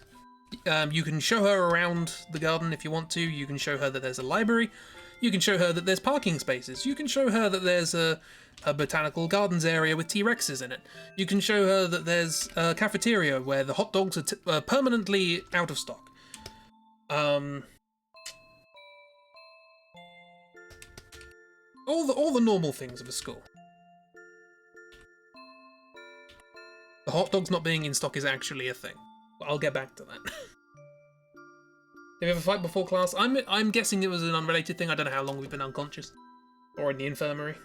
Speaker 2: You can show her around the garden if you want to. You can show her that there's a library. You can show her that there's parking spaces. You can show her that there's a botanical gardens area with T-Rexes in it. You can show her that there's a cafeteria where the hot dogs are permanently out of stock. All the normal things of a school. The hot dogs not being in stock is actually a thing. But I'll get back to that. Did we have a fight before class? I'm guessing it was an unrelated thing. I don't know how long we've been unconscious. Or in the infirmary.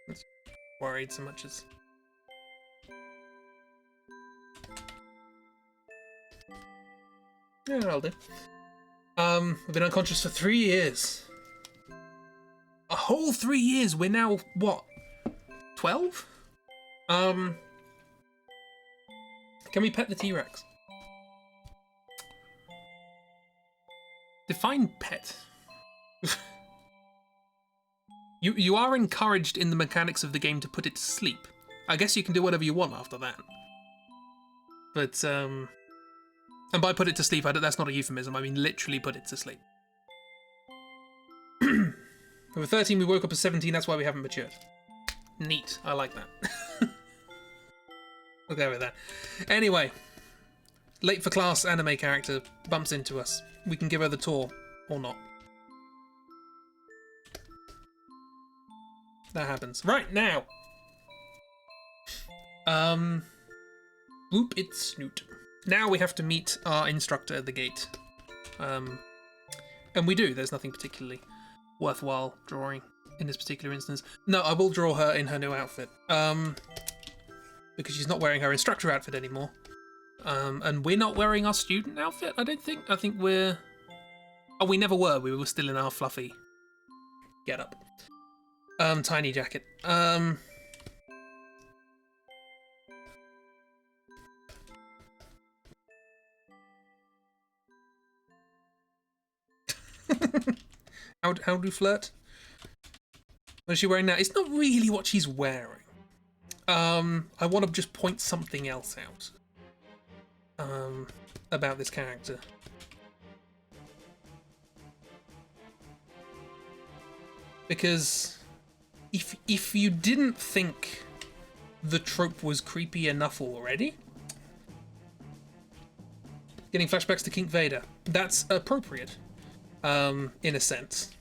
Speaker 2: That's worried so much as... Yeah, I'll do. I've been unconscious for 3 years. A whole 3 years. We're now, what, 12? Can we pet the T-Rex? Define pet. You are encouraged in the mechanics of the game to put it to sleep. I guess you can do whatever you want after that. But, and by put it to sleep, that's not a euphemism. I mean literally put it to sleep. We were 13, we woke up at 17, that's why we haven't matured. Neat, I like that. We'll go with that. Anyway, late for class anime character bumps into us. We can give her the tour, or not. That happens. Right, now. Whoop it snoot. Now we have to meet our instructor at the gate. And we do, there's nothing particularly worthwhile drawing in this particular instance. No, I will draw her in her new outfit. Because she's not wearing her instructor outfit anymore. And we're not wearing our student outfit, I don't think. I think we're... Oh, we never were. We were still in our fluffy getup. Tiny jacket. How do flirt? What is she wearing now? It's not really what she's wearing. I want to just point something else out. About this character. Because if you didn't think the trope was creepy enough already, getting flashbacks to King Vader, that's appropriate, in a sense.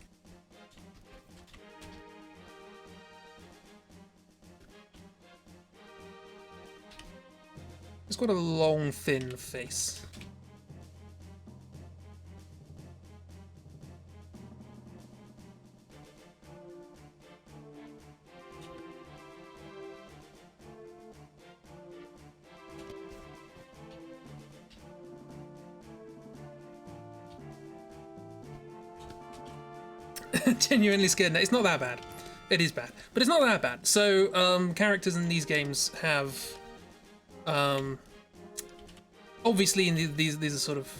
Speaker 2: It's got a long, thin face. Genuinely scared. It's not that bad. It is bad, but it's not that bad. So, characters in these games have, obviously, these are sort of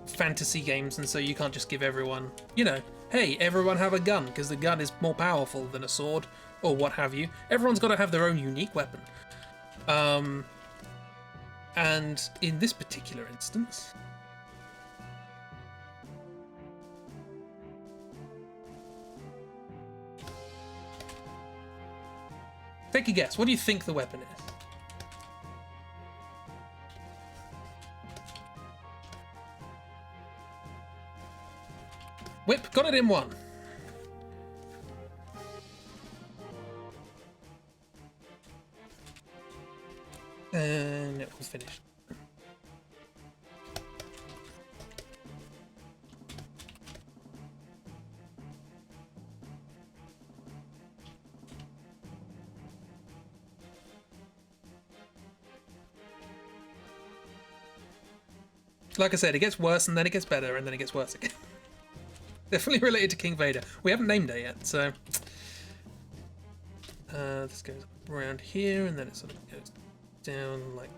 Speaker 2: fantasy games, and so you can't just give everyone, you know, hey, everyone have a gun because the gun is more powerful than a sword or what have you. Everyone's got to have their own unique weapon. And in this particular instance, take a guess. What do you think the weapon is? Whip, got it in one. And it was finished. Like I said, it gets worse and then it gets better and then it gets worse again. Definitely related to King Vader. We haven't named her yet, so this goes around here and then it sort of goes down like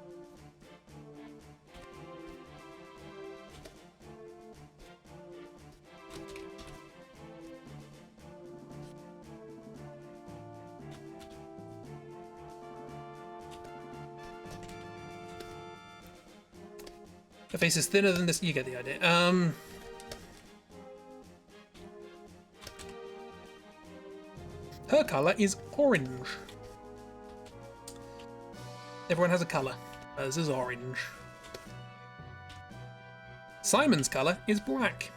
Speaker 2: the face is thinner than this. You get the idea. Her colour is orange. Everyone has a colour. Hers is orange. Sighmon's colour is black.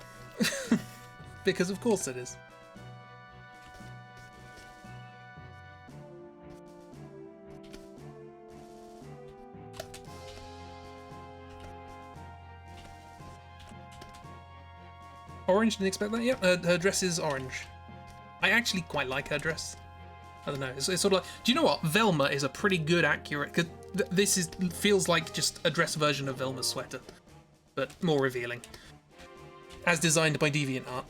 Speaker 2: Because of course it is. Orange, didn't expect that. Yep, her dress is orange. I actually quite like her dress. I don't know. It's sort of like. Do you know what? Velma is a pretty good accurate. Cause this feels like just a dress version of Velma's sweater, but more revealing, as designed by DeviantArt.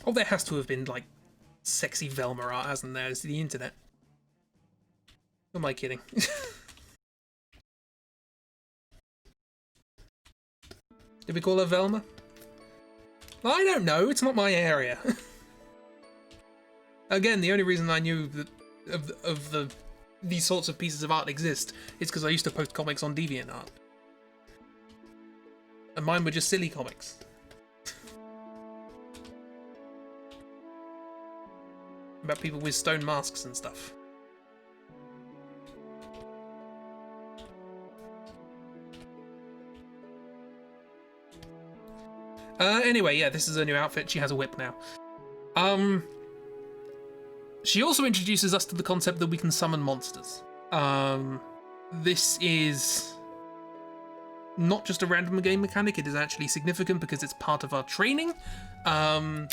Speaker 2: Oh, there has to have been like sexy Velma art, hasn't there? It's the internet. Who am I kidding? Did we call her Velma? I don't know, it's not my area. Again, the only reason I knew that these sorts of pieces of art exist is because I used to post comics on DeviantArt. And mine were just silly comics. About people with stone masks and stuff. Anyway, yeah, this is her new outfit. She has a whip now. She also introduces us to the concept that we can summon monsters. This is not just a random game mechanic, it is actually significant because it's part of our training. Velma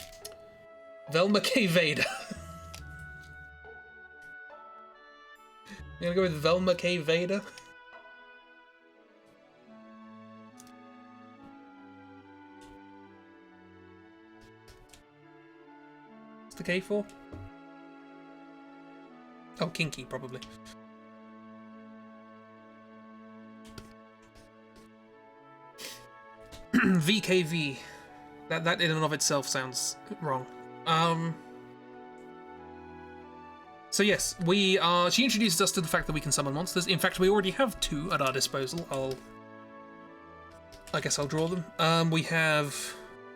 Speaker 2: K. Vader. You gonna go with Velma K. Vader? The K for? Oh, kinky, probably. VKV. That in and of itself sounds wrong. So yes, she introduces us to the fact that we can summon monsters. In fact, we already have two at our disposal. I guess I'll draw them. We have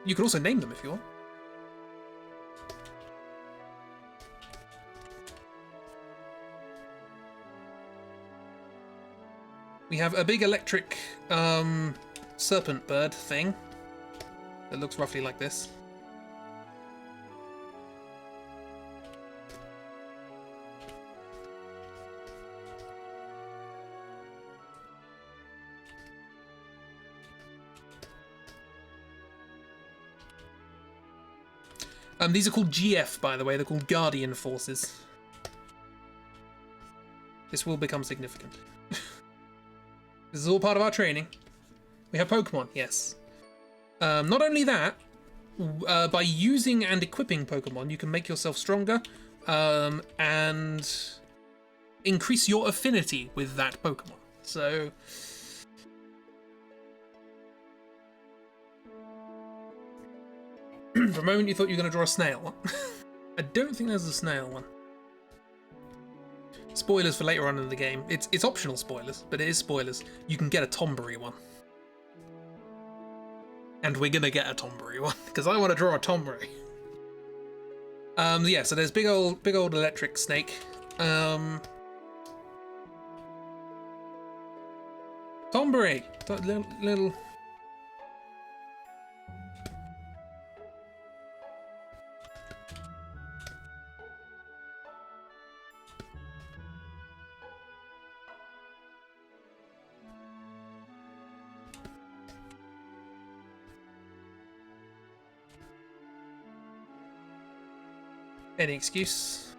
Speaker 2: You can also name them if you want. We have a big electric serpent bird thing that looks roughly like this. These are called GF, by the way. They're called Guardian Forces. This will become significant. This is all part of our training. We have Pokemon, yes. Not only that, by using and equipping Pokemon, you can make yourself stronger and increase your affinity with that Pokemon. So... for a moment you thought you were going to draw a snail. I don't think there's a snail one. Spoilers for later on in the game. It's optional spoilers, but it is spoilers. You can get a Tomberry one. And we're going to get a Tomberry one, because I want to draw a Tomberry. Yeah, so there's big old electric snake. Tomberry! Little... Any excuse?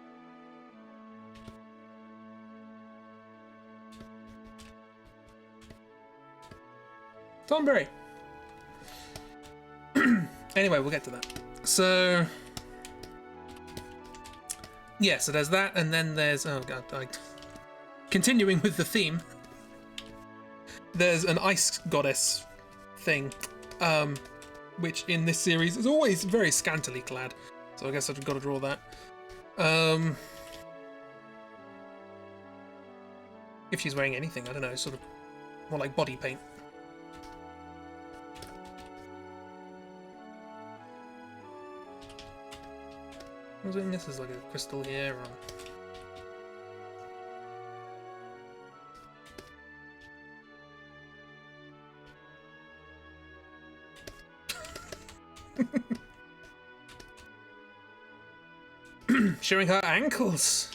Speaker 2: Tomberry! Anyway, we'll get to that. So... yeah, so there's that, and then there's... oh god, continuing with the theme. There's an ice goddess thing, which in this series is always very scantily clad. So I guess I've got to draw that. If she's wearing anything, I don't know, sort of more like body paint. I was thinking this is like a crystal here. Showing her ankles.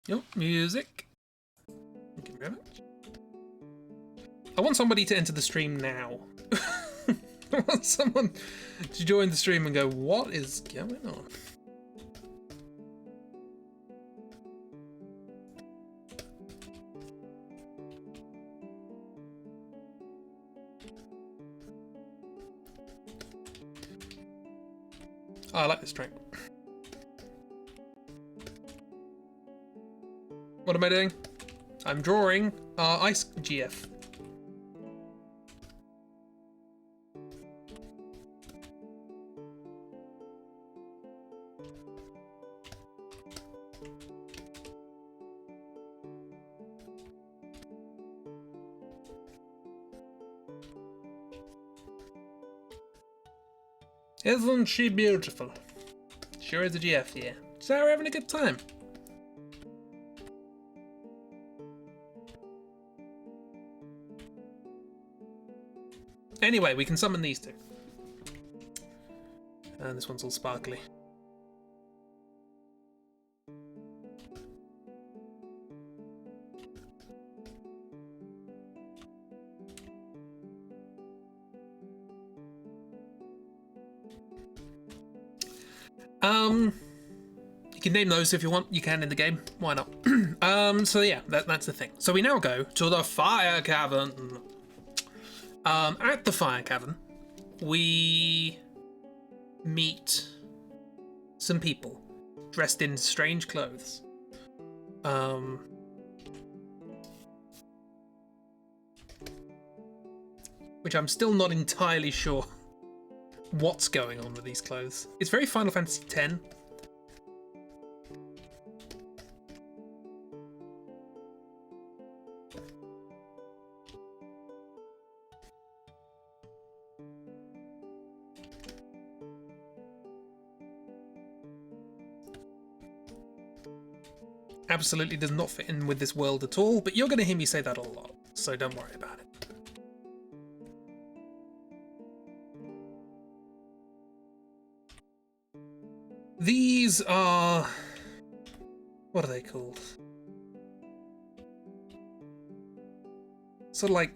Speaker 2: Yep, music. Thank you very much. I want somebody to enter the stream now. I want someone to join the stream and go, what is going on? Oh, I like this track. What am I doing? I'm drawing our Ice GF. Isn't she beautiful? Sure is a GF, yeah. So we're having a good time. Anyway, we can summon these two. And this one's all sparkly. You can name those if you want. You can in the game. Why not? So yeah, that's the thing. So we now go to the Fire Cavern. At the Fire Cavern, we meet some people. dressed in strange clothes. Which I'm still not entirely sure what's going on with these clothes. It's very Final Fantasy X. Absolutely does not fit in with this world at all, but you're going to hear me say that a lot, so don't worry about it. These are... what are they called? Sort of like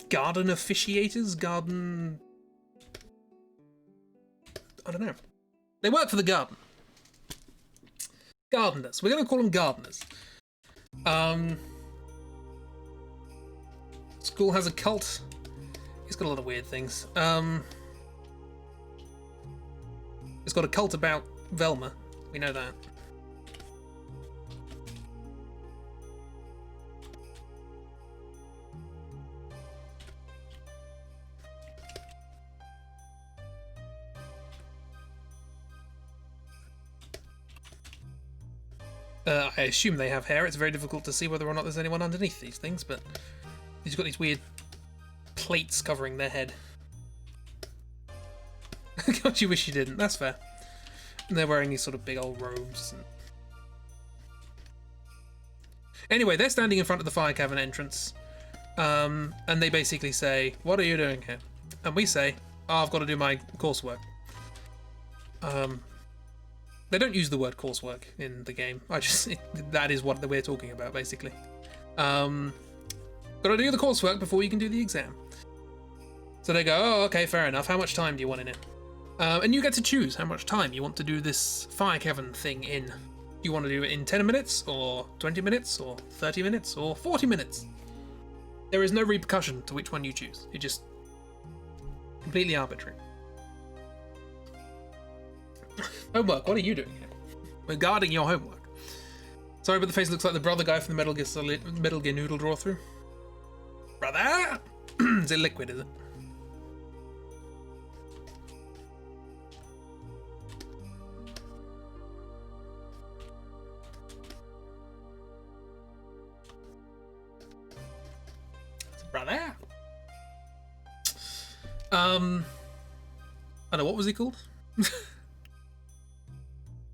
Speaker 2: garden officiators? Garden... I don't know. They work for the garden. Gardeners. We're going to call them gardeners. School has a cult. It's got a lot of weird things. It's got a cult about Velma. We know that. I assume they have hair. It's very difficult to see whether or not there's anyone underneath these things, but he's got these weird plates covering their head. God, you wish you didn't. That's fair. And they're wearing these sort of big old robes. Anyway, they're standing in front of the fire cavern entrance, and they basically say, "What are you doing here?" And we say, "Oh, I've got to do my coursework." They don't use the word coursework in the game. That is what we're talking about, basically. Got to do the coursework before you can do the exam. So they go, "Oh, okay, fair enough. How much time do you want in it?" And you get to choose how much time you want to do this fire cavern thing in. Do you want to do it in 10 minutes, or 20 minutes, or 30 minutes, or 40 minutes? There is no repercussion to which one you choose. It's just completely arbitrary. Homework, what are you doing here? We're guarding your homework. Sorry, but the face looks like the brother guy from the Metal Gear Noodle Drawthrough. Brother? Is it liquid, is it? Brother? I don't know, what was he called?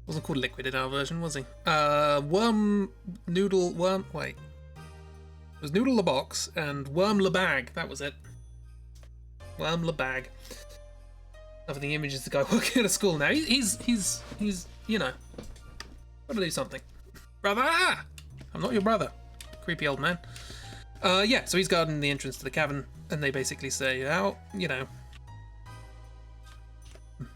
Speaker 2: Wasn't called Liquid in our version, was he? Wait. It was Noodle the Box and Worm the Bag, that was it. Worm the Bag. Of the image is the guy working at a school now. He's you know, gotta do something. Brother! I'm not your brother. Creepy old man. Yeah, so he's guarding the entrance to the cavern, and they basically say, "Oh, you know,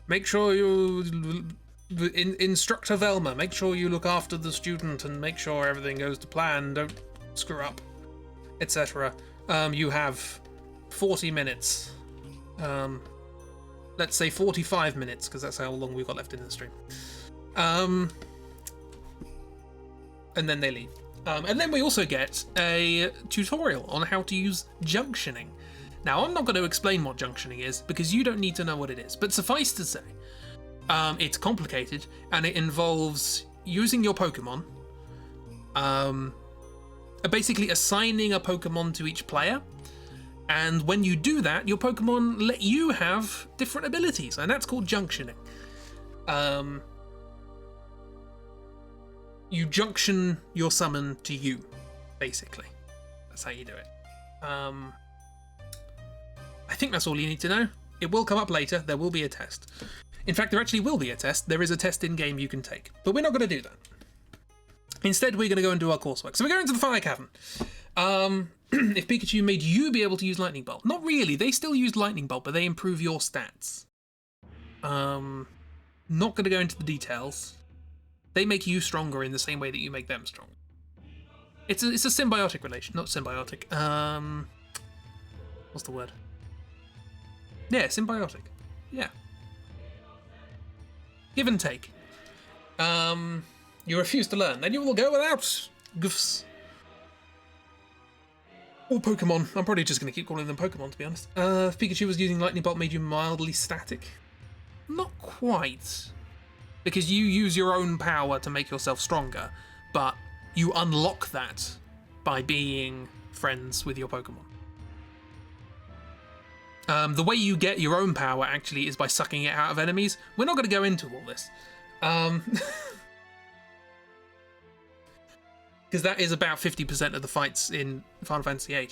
Speaker 2: make sure you, Instructor Velma, make sure you look after the student and make sure everything goes to plan, don't screw up, etc. You have 40 minutes. Let's say 45 minutes, because that's how long we've got left in the stream. And then they leave. And then we also get a tutorial on how to use junctioning. Now, I'm not going to explain what junctioning is, because you don't need to know what it is. But suffice to say, it's complicated, and it involves using your Pokémon, basically assigning a Pokémon to each player. And when you do that, your Pokémon let you have different abilities, and that's called junctioning. You junction your summon to you, basically. That's how you do it. I think that's all you need to know. It will come up later. There will be a test. In fact, there actually will be a test. There is a test in-game you can take. But we're not going to do that. Instead, we're going to go and do our coursework. So we're going to the fire cavern. If Pikachu made you be able to use Lightning Bolt. Not really. They still use Lightning Bolt, but they improve your stats. Not going to go into the details. They make you stronger in the same way that you make them strong. It's a symbiotic relation, not symbiotic. What's the word? Yeah, symbiotic. Yeah. Give and take. You refuse to learn. Then you will go without. Goofs. Or Pokemon. I'm probably just going to keep calling them Pokemon, to be honest. If Pikachu was using Lightning Bolt made you mildly static. Not quite. Because you use your own power to make yourself stronger, but you unlock that by being friends with your Pokemon. The way you get your own power, actually, is by sucking it out of enemies. We're not going to go into all this. Because that is about 50% of the fights in Final Fantasy VIII.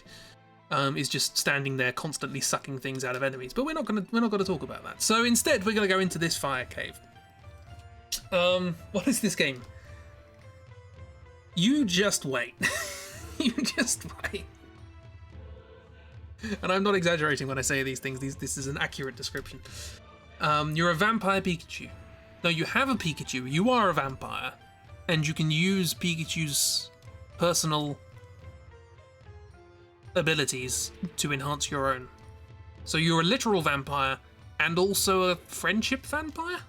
Speaker 2: Is just standing there constantly sucking things out of enemies. But we're not gonna talk about that. So instead, we're gonna go into this fire cave. What is this game? You just wait. You just wait. And I'm not exaggerating when I say these things. This is an accurate description. You're a vampire Pikachu. No, you have a Pikachu. You are a vampire, and you can use Pikachu's personal abilities to enhance your own. So you're a literal vampire and also a friendship vampire?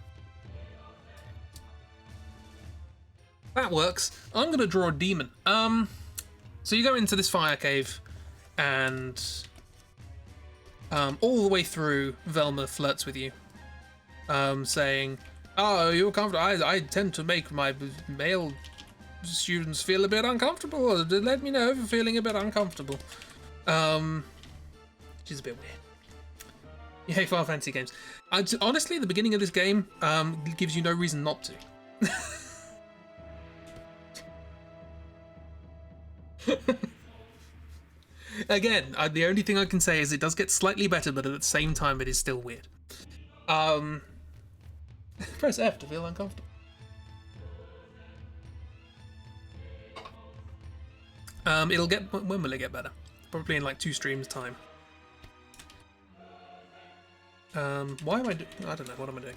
Speaker 2: That works. I'm gonna draw a demon. So you go into this fire cave and all the way through Velma flirts with you. Saying, "Oh, you're comfortable. I tend to make my male students feel a bit uncomfortable. Let me know if you're feeling a bit uncomfortable." Which is a bit weird. You hate Final Fantasy games. Honestly, the beginning of this game gives you no reason not to. Again, the only thing I can say is it does get slightly better, but at the same time it is still weird. Press F to feel uncomfortable. It'll get... When will it get better? Probably in like 2 streams time. Why am I doing... I don't know, what am I doing?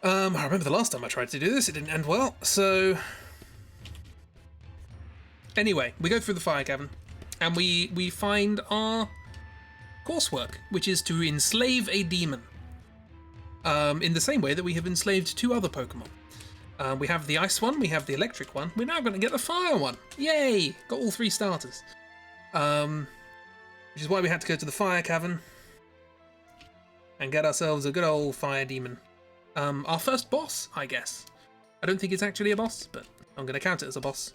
Speaker 2: I remember the last time I tried to do this, it didn't end well, so... Anyway, we go through the fire cavern, and we find our coursework, which is to enslave a demon. In the same way that we have enslaved 2 other Pokemon. We have the ice one, we have the electric one, we're now going to get the fire one. Yay! Got all 3 starters. Which is why we had to go to the fire cavern and get ourselves a good old fire demon. Our first boss, I guess. I don't think it's actually a boss, but I'm going to count it as a boss.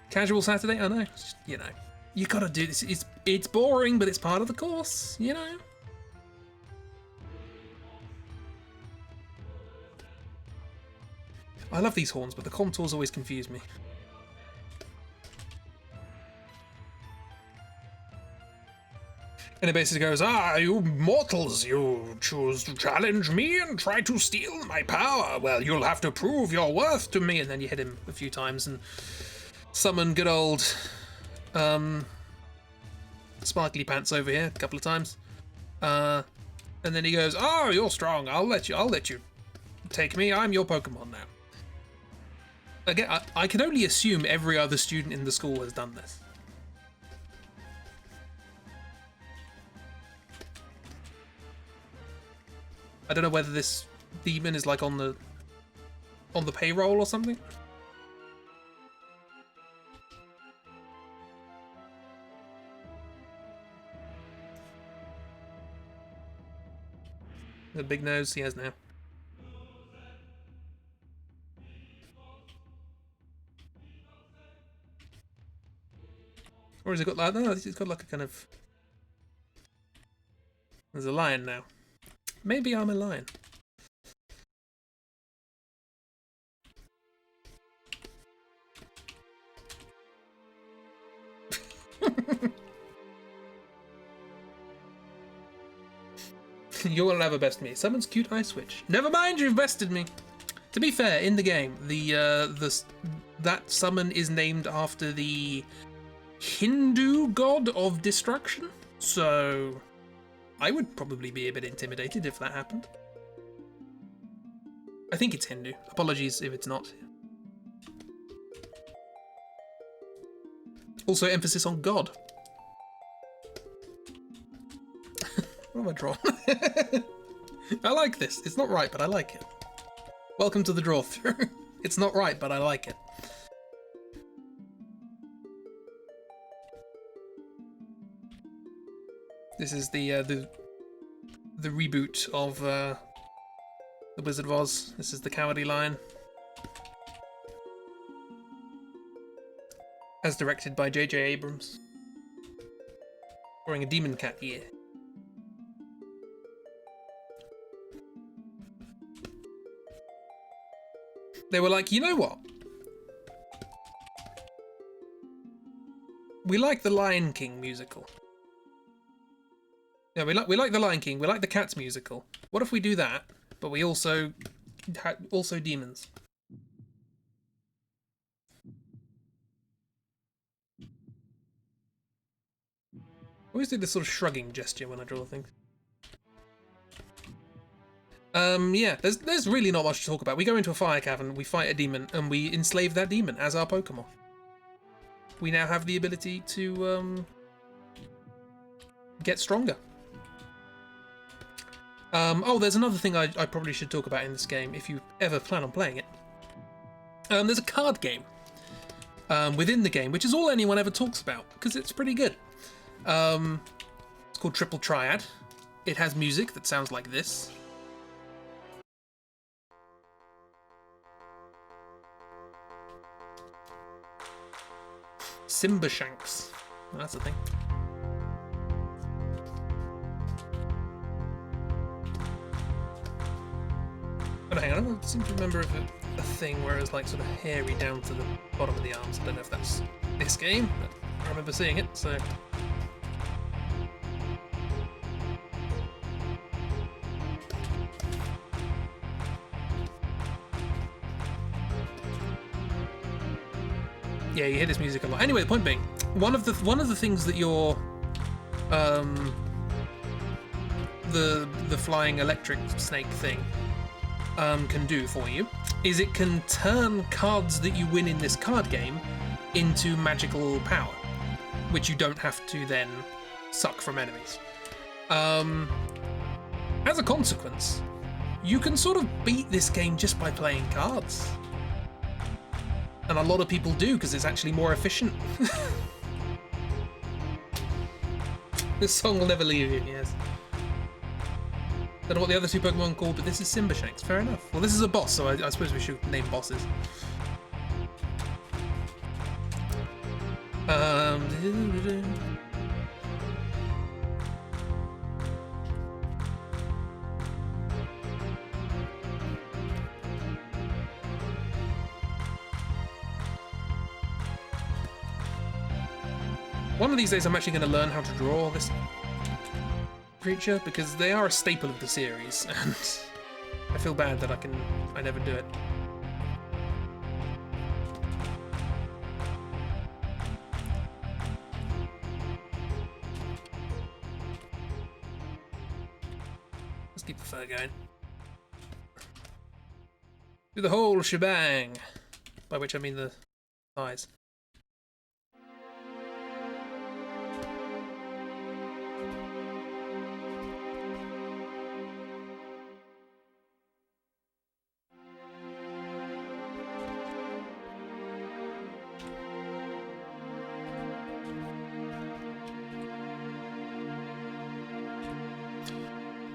Speaker 2: Casual Saturday? I know. You know. You gotta do this. It's boring, but it's part of the course, you know? I love these horns, but the contours always confuse me. And it basically goes, you mortals, you choose to challenge me and try to steal my power. Well, you'll have to prove your worth to me. And then you hit him a few times and summon good old Sparkly Pants over here a couple of times. And then he goes, "Oh, you're strong. I'll let you take me. I'm your Pokemon now." Again, I can only assume every other student in the school has done this. I don't know whether this demon is like on the payroll or something. The big nose he has now. Or has it got like, no, it's got like a kind of... There's a lion now. Maybe I'm a lion. You will never best me. Summons cute ice switch. Never mind, you've bested me. To be fair, in the game, that summon is named after the Hindu god of destruction. So I would probably be a bit intimidated if that happened. I think it's Hindu. Apologies if it's not. Also, emphasis on God. What have I drawn? I like this. It's not right, but I like it. Welcome to the Drawthrough. It's not right, but I like it. This is the reboot of The Wizard of Oz. This is the Cowardly Lion. As directed by J.J. Abrams. Wearing a demon cat ear. They were like, you know what? We like the Lion King musical. Yeah, we like the Lion King. We like the Cats musical. What if we do that, but we also demons? I always do this sort of shrugging gesture when I draw things. Yeah, there's really not much to talk about. We go into a fire cavern, we fight a demon, and we enslave that demon as our Pokémon. We now have the ability to get stronger. Oh, there's another thing I probably should talk about in this game, if you ever plan on playing it. There's a card game within the game, which is all anyone ever talks about, because it's pretty good. It's called Triple Triad. It has music that sounds like this. Simbashanks. Well, that's the thing. Oh, hang on, I don't seem to remember if a thing where it was like sort of hairy down to the bottom of the arms. I don't know if that's this game, but I remember seeing it, so... Yeah, you hear this music a lot. Anyway, the point being, one of the things that your the flying electric snake thing can do for you is it can turn cards that you win in this card game into magical power, which you don't have to then suck from enemies. As a consequence, you can sort of beat this game just by playing cards. And a lot of people do, because it's actually more efficient. This song will never leave you, yes. Don't know what the other two Pokemon are called, but this is Simbashanks. Fair enough. Well, this is a boss, so I suppose we should name bosses. One of these days I'm actually going to learn how to draw this creature, because they are a staple of the series, and I feel bad that I never do it. Let's keep the fur going. Do the whole shebang, by which I mean the thighs.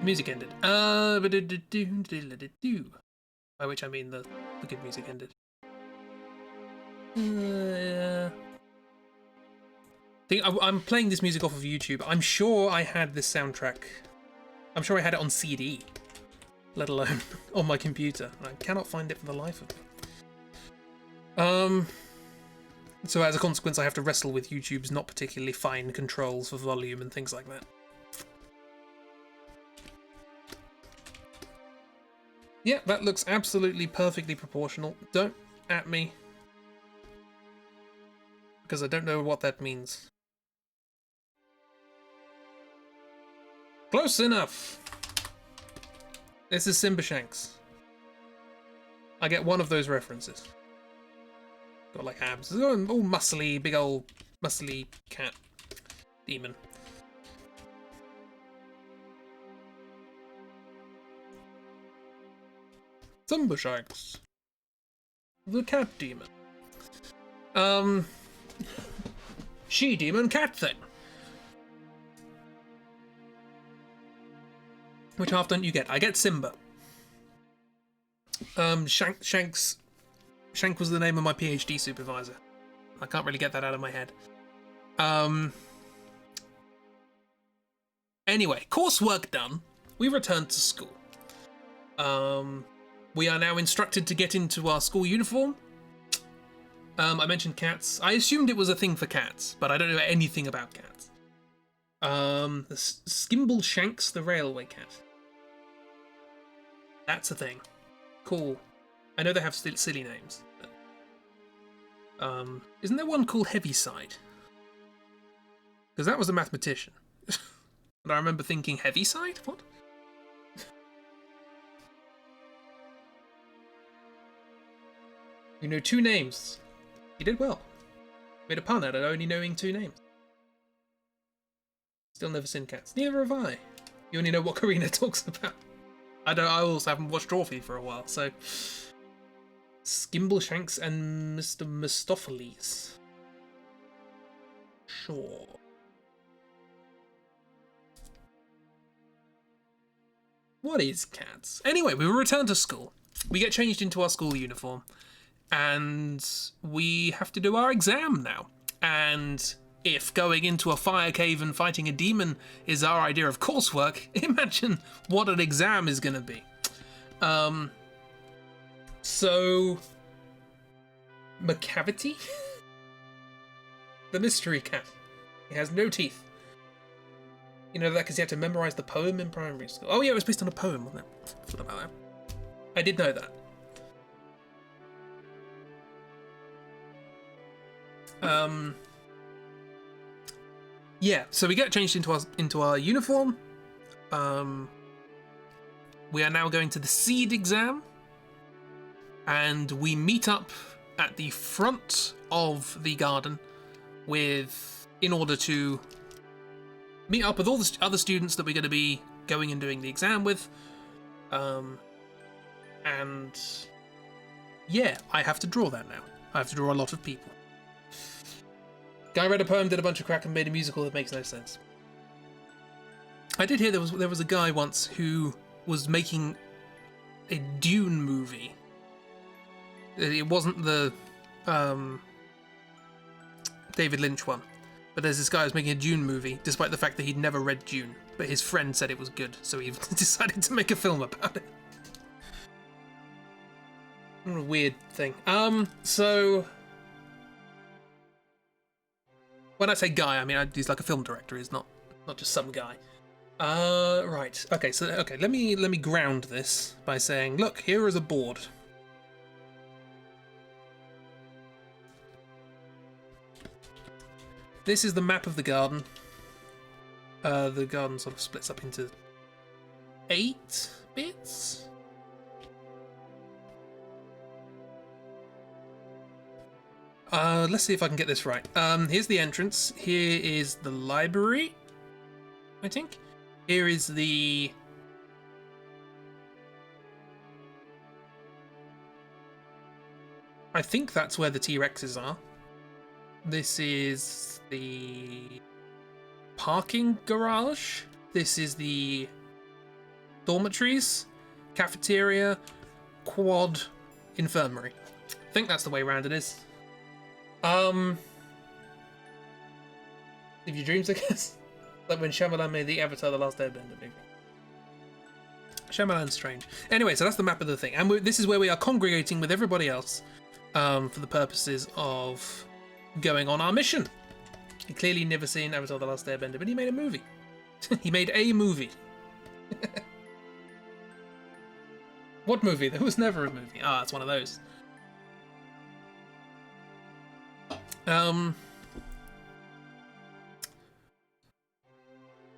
Speaker 2: Music ended. By which I mean the good music ended. I'm playing this music off of YouTube. I'm sure I had this soundtrack. I'm sure I had it on CD, let alone on my computer. I cannot find it for the life of me. So as a consequence, I have to wrestle with YouTube's not particularly fine controls for volume and things like that. Yeah, that looks absolutely perfectly proportional. Don't at me, because I don't know what that means. Close enough! This is Simbashanks. I get one of those references. Got like abs. All muscly, big old muscly cat demon. Thumbershanks. The cat demon. She-demon cat thing. Which half don't you get? I get Simba. Shank was the name of my PhD supervisor. I can't really get that out of my head. Anyway, coursework done. We returned to school. We are now instructed to get into our school uniform. I mentioned cats. I assumed it was a thing for cats, but I don't know anything about cats. The Skimbleshanks, the railway cat. That's a thing. Cool. I know they have silly names. But, isn't there one called Heaviside? Because that was a mathematician. And I remember thinking, Heaviside? What? You know 2 names. You did well. Made a pun out of only knowing 2 names. Still never seen cats. Neither have I. You only know what Karina talks about. I also haven't watched Drawthrough for a while, so... Skimbleshanks and Mr. Mistopheles. Sure. What is cats? Anyway, we return to school. We get changed into our school uniform. And we have to do our exam now. And if going into a fire cave and fighting a demon is our idea of coursework, imagine what an exam is going to be. So... Macavity? The mystery cat. He has no teeth. You know that because he had to memorize the poem in primary school. Oh yeah, it was based on a poem, wasn't it? I forgot about that. I did know that. Yeah, so we get changed into our uniform. We are now going to the seed exam, and we meet up at the front of the garden in order to meet up with all the other students that we're going to be going and doing the exam with. And yeah, I have to draw that now. I have to draw a lot of people. Guy read a poem, did a bunch of crack, and made a musical that makes no sense. I did hear there was a guy once who was making a Dune movie. It wasn't the David Lynch one, but there's this guy who's making a Dune movie, despite the fact that he'd never read Dune, but his friend said it was good, so he decided to make a film about it. What a weird thing. So... When I say guy, I mean he's like a film director. He's not just some guy. Right. Okay. So let me ground this by saying, look, here is a board. This is the map of the garden. The garden sort of splits up into 8 bits. Let's see if I can get this right. Here's the entrance. Here is the library, I think. Here is the... I think that's where the T-Rexes are. This is the parking garage. This is the dormitories, cafeteria, quad, infirmary. I think that's the way around it is. Live your dreams, I guess. Like when Shyamalan made the Avatar: The Last Airbender movie. Shyamalan's strange. Anyway, so that's the map of the thing, and this is where we are congregating with everybody else for the purposes of going on our mission. He clearly never seen Avatar: The Last Airbender, but he made a movie. He made a movie. What movie? There was never a movie. Ah, it's one of those.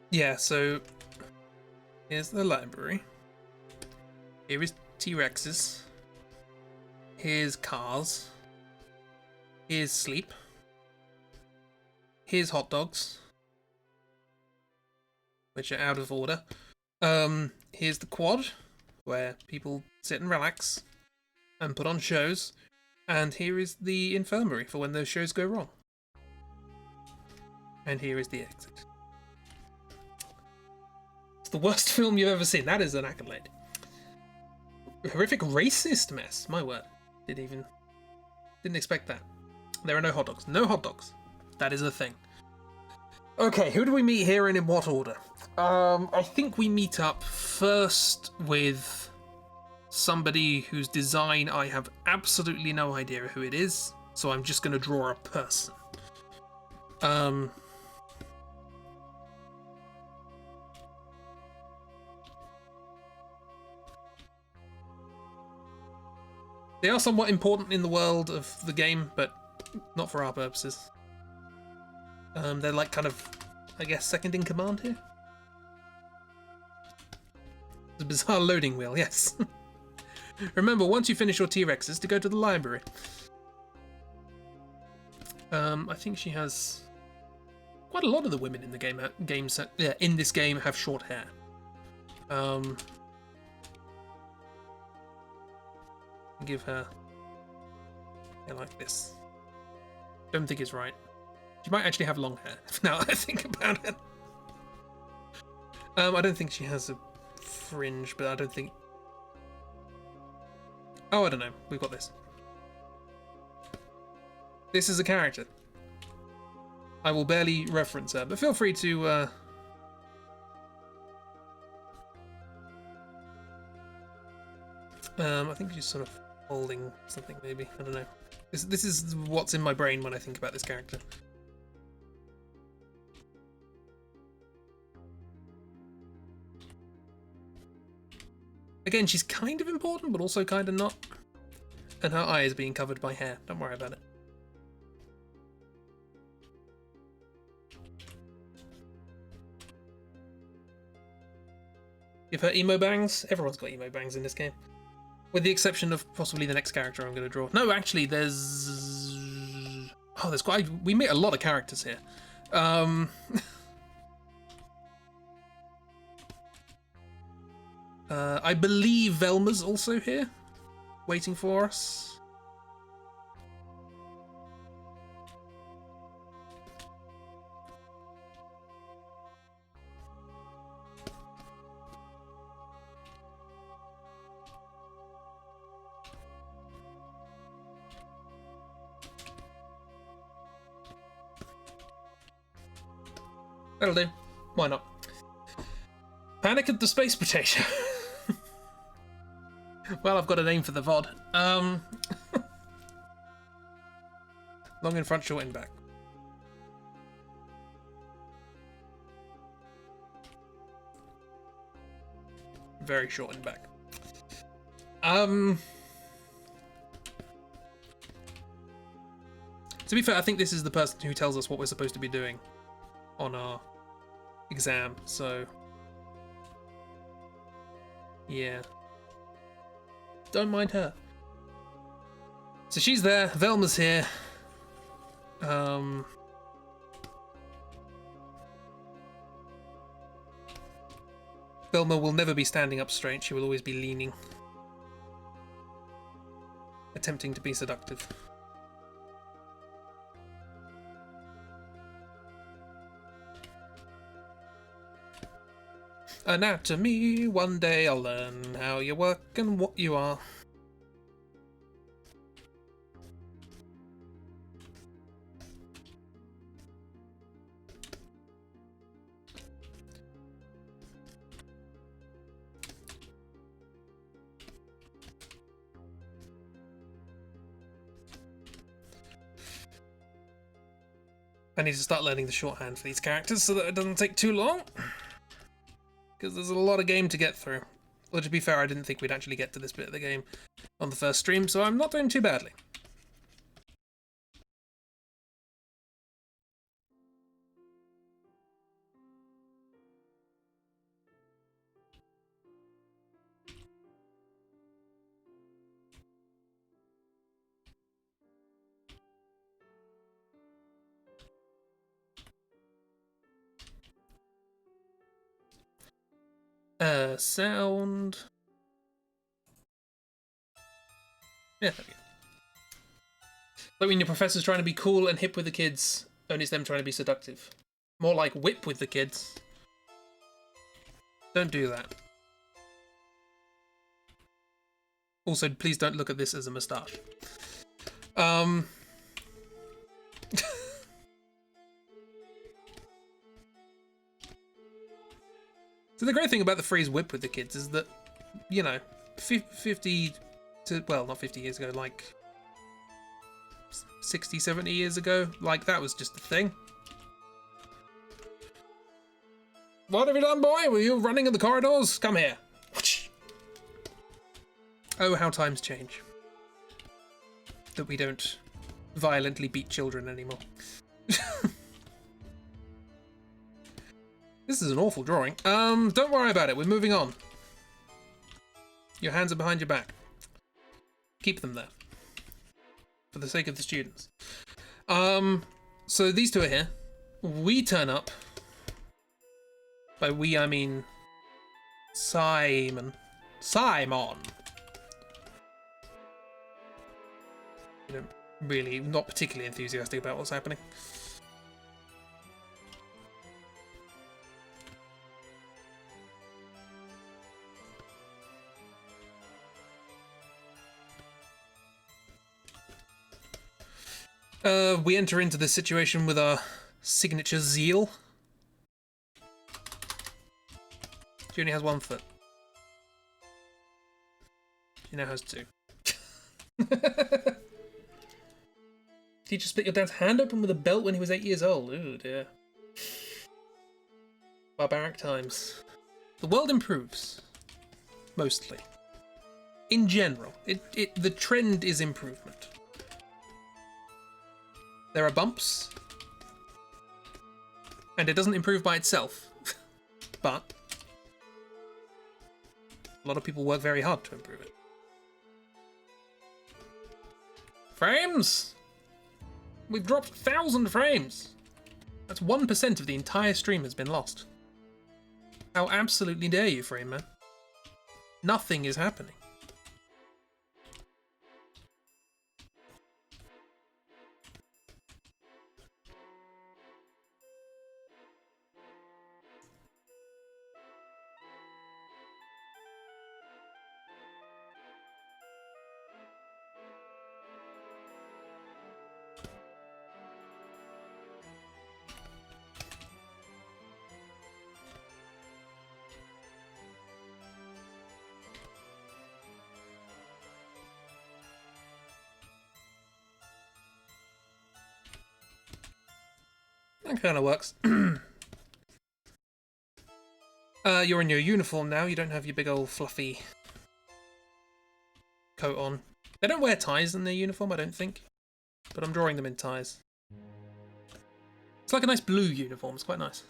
Speaker 2: Yeah, so here's the library. Here is T-Rexes. Here's cars. Here's sleep. Here's hot dogs, which are out of order. Here's the quad, where people sit and relax and put on shows. And here is the infirmary for when those shows go wrong. And here is the exit. It's the worst film you've ever seen. That is an accolade. Horrific racist mess. My word. Didn't expect that. There are no hot dogs. No hot dogs. That is a thing. Okay, who do we meet here and in what order? I think we meet up first with somebody whose design I have absolutely no idea who it is, so I'm just going to draw a person. They are somewhat important in the world of the game, but not for our purposes. They're like kind of, I guess, second in command here. It's a bizarre loading wheel, yes. Remember, once you finish your T-Rexes, to go to the library. I think she has quite a lot of the women in the in this game have short hair. Give her hair like this. Don't think it's right. She might actually have long hair. Now that I think about it. I don't think she has a fringe, but I don't think. Oh, I don't know. We've got this. This is a character. I will barely reference her, but feel free to. I think she's sort of holding something, maybe. I don't know. This is what's in my brain when I think about this character. Again, she's kind of important, but also kind of not. And her eye is being covered by hair. Don't worry about it. Give her emo bangs. Everyone's got emo bangs in this game. With the exception of possibly the next character I'm going to draw. No, actually, there's... Oh, there's quite... We meet a lot of characters here. I believe Velma's also here, waiting for us. That'll do. Why not? Panic at the Space Potato. Well, I've got a name for the VOD. Long in front, short in back. Very short in back. To be fair, I think this is the person who tells us what we're supposed to be doing on our exam, so... Yeah. Don't mind her. So she's there, Velma's here. Velma will never be standing up straight, she will always be leaning. Attempting to be seductive. Anatomy, one day I'll learn how you work and what you are. I need to start learning the shorthand for these characters so that it doesn't take too long. Because there's a lot of game to get through. Well, to be fair, I didn't think we'd actually get to this bit of the game on the first stream, so I'm not doing too badly. Sound. Yeah, there we go. Like when your professor's trying to be cool and hip with the kids, only it's them trying to be seductive. More like whip with the kids. Don't do that. Also, please don't look at this as a moustache. So the great thing about the phrase whip with the kids is that, you know, 50 to, well, not 50 years ago, like 60, 70 years ago, like that was just a thing. What have you done, boy? Were you running in the corridors? Come here. Oh, how times change. That we don't violently beat children anymore. This is an awful drawing. Don't worry about it. We're moving on. Your hands are behind your back. Keep them there. For the sake of the students. So these two are here. We turn up. By we, I mean... Sighmon. Sighmon! You know, really, not particularly enthusiastic about what's happening. We enter into this situation with our signature zeal. She only has 1 foot. She now has 2. Teacher split your dad's hand open with a belt when he was 8 years old. Ooh, dear. Barbaric times. The world improves. Mostly. In general. The trend is improvement. There are bumps. And it doesn't improve by itself. But a lot of people work very hard to improve it. Frames! We've dropped 1,000 frames! That's 1% of the entire stream has been lost. How absolutely dare you, Frame Man? Nothing is happening. That kind of works. You're in your uniform now. You don't have your big old fluffy coat on. They don't wear ties in their uniform, I don't think. But I'm drawing them in ties. It's like a nice blue uniform. It's quite nice.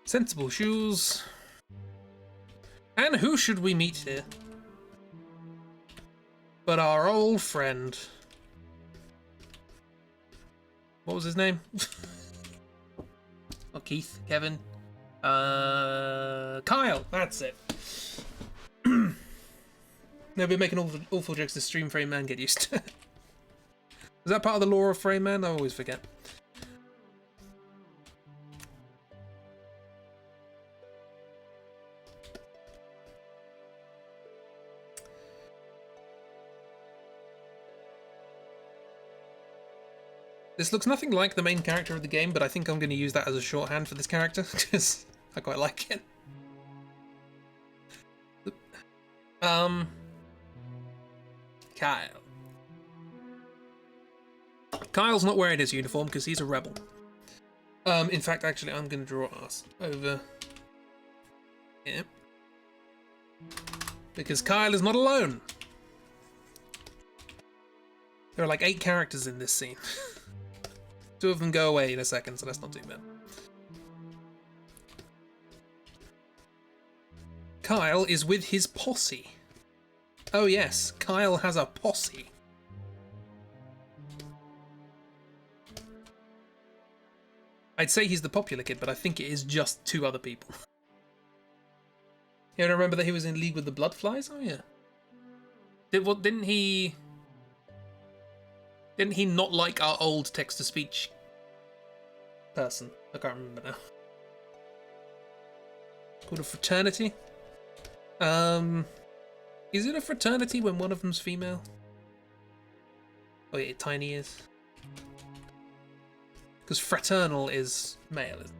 Speaker 2: Sensible shoes. And who should we meet here? But our old friend. What was his name? Not Keith, Kevin. Kyle, that's it. No, we're making awful jokes to stream Frame Man, get used to. Is that part of the lore of Frame Man? I always forget. This looks nothing like the main character of the game, but I think I'm going to use that as a shorthand for this character, because I quite like it. Kyle. Kyle's not wearing his uniform because he's a rebel. In fact, actually, I'm going to draw us over here. Because Kyle is not alone. There are like 8 characters in this scene. 2 of them go away in a second, so that's not too bad. Kyle is with his posse. Oh yes, Kyle has a posse. I'd say he's the popular kid, but I think it is just 2 other people. You remember that he was in league with the Bloodflies? Oh yeah. Didn't he not like our old text-to-speech person? I can't remember now. Called a fraternity? Is it a fraternity when one of them's female? Oh yeah, Tiny is. Because fraternal is male, isn't it?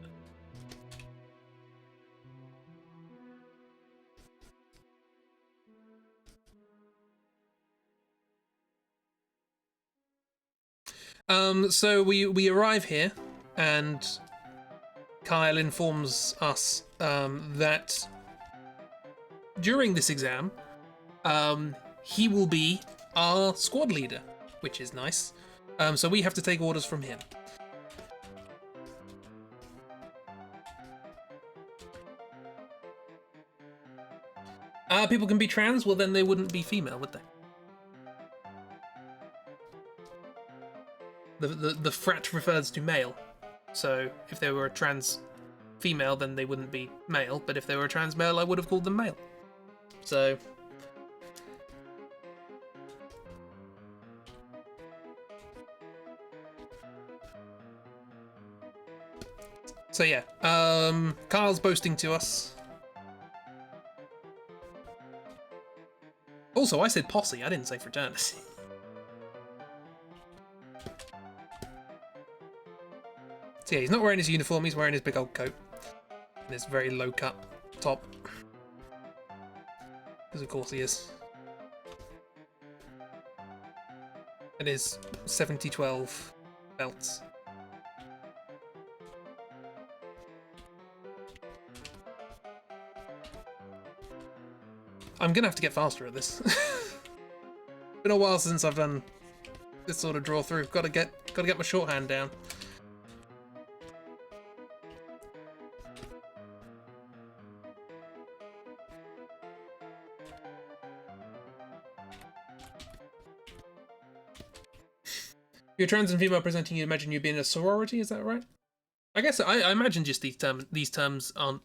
Speaker 2: So we arrive here, and Kyle informs us that during this exam, he will be our squad leader, which is nice. So we have to take orders from him. People can be trans? Well, then they wouldn't be female, would they? The frat refers to male. So if they were a trans female, then they wouldn't be male. But if they were a trans male, I would have called them male. So... So yeah, Kyle's boasting to us. Also, I said posse, I didn't say fraternity. So yeah, he's not wearing his uniform, he's wearing his big old coat. And his very low cut top. Because of course he is. And his 7012 belts. I'm gonna have to get faster at this. Been a while since I've done this sort of draw through. Gotta get my shorthand down. If you're trans and female presenting, you imagine you being a sorority, is that right? I guess I imagine just these terms aren't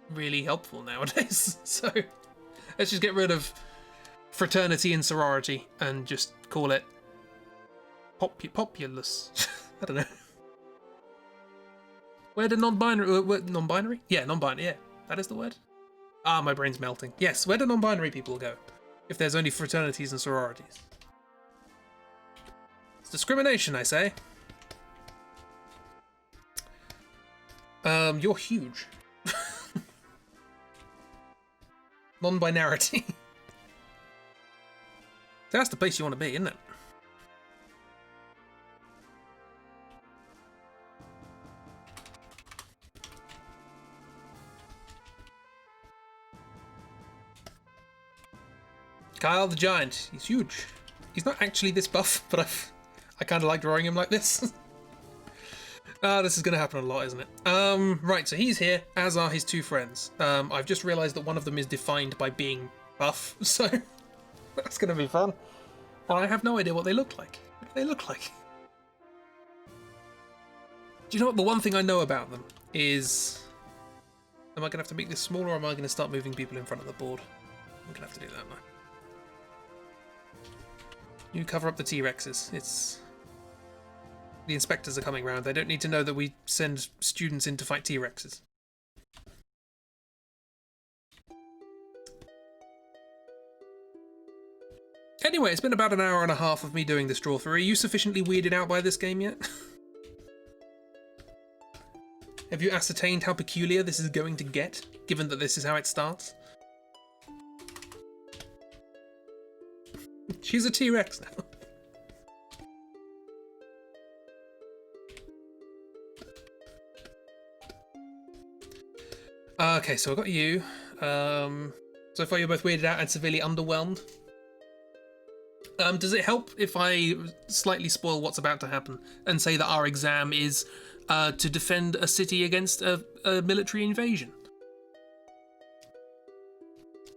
Speaker 2: really helpful nowadays, so let's just get rid of fraternity and sorority and just call it populous. I don't know. Where do non-binary? Yeah, non-binary, yeah, that is the word. Ah, my brain's melting. Yes, where do non-binary people go if there's only fraternities and sororities? It's discrimination, I say. You're huge. Non-binarity. That's the place you want to be, isn't it? Kyle the Giant. He's huge. He's not actually this buff, but I kind of like drawing him like this. This is going to happen a lot, isn't it? Right, so he's here, as are his 2 friends. I've just realised that one of them is defined by being buff, so that's going to be fun. And I have no idea what they look like. What do they look like? Do you know what? The one thing I know about them is... Am I going to have to make this smaller, or am I going to start moving people in front of the board? I'm going to have to do that now. You cover up the T-Rexes. It's... The inspectors are coming round. They don't need to know that we send students in to fight T-Rexes. Anyway, it's been about an hour and a half of me doing this draw through. Are you sufficiently weirded out by this game yet? Have you ascertained how peculiar this is going to get, given that this is how it starts? She's a T-Rex now. Okay, so I've got you. So far you're both weirded out and severely underwhelmed. Does it help if I slightly spoil what's about to happen and say that our exam is to defend a city against a military invasion?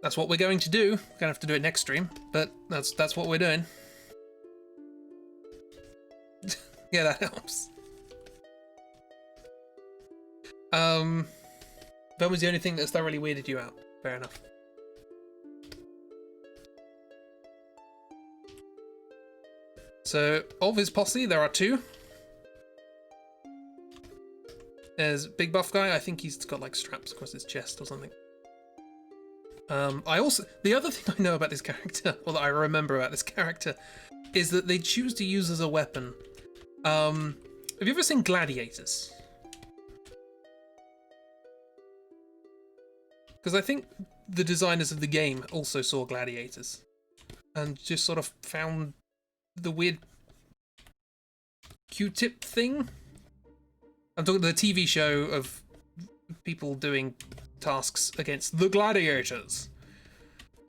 Speaker 2: That's what we're going to do. We're gonna have to do it next stream, but that's what we're doing. Yeah, that helps. That was the only thing that's thoroughly weirded you out. Fair enough. So, of his posse, there are two. There's Big Buff Guy. I think he's got like straps across his chest or something. The other thing I know about this character, or that I remember about this character, is that they choose to use as a weapon. Have you ever seen Gladiators? Because I think the designers of the game also saw Gladiators and just sort of found the weird Q-tip thing. I'm talking the TV show of people doing tasks against the Gladiators.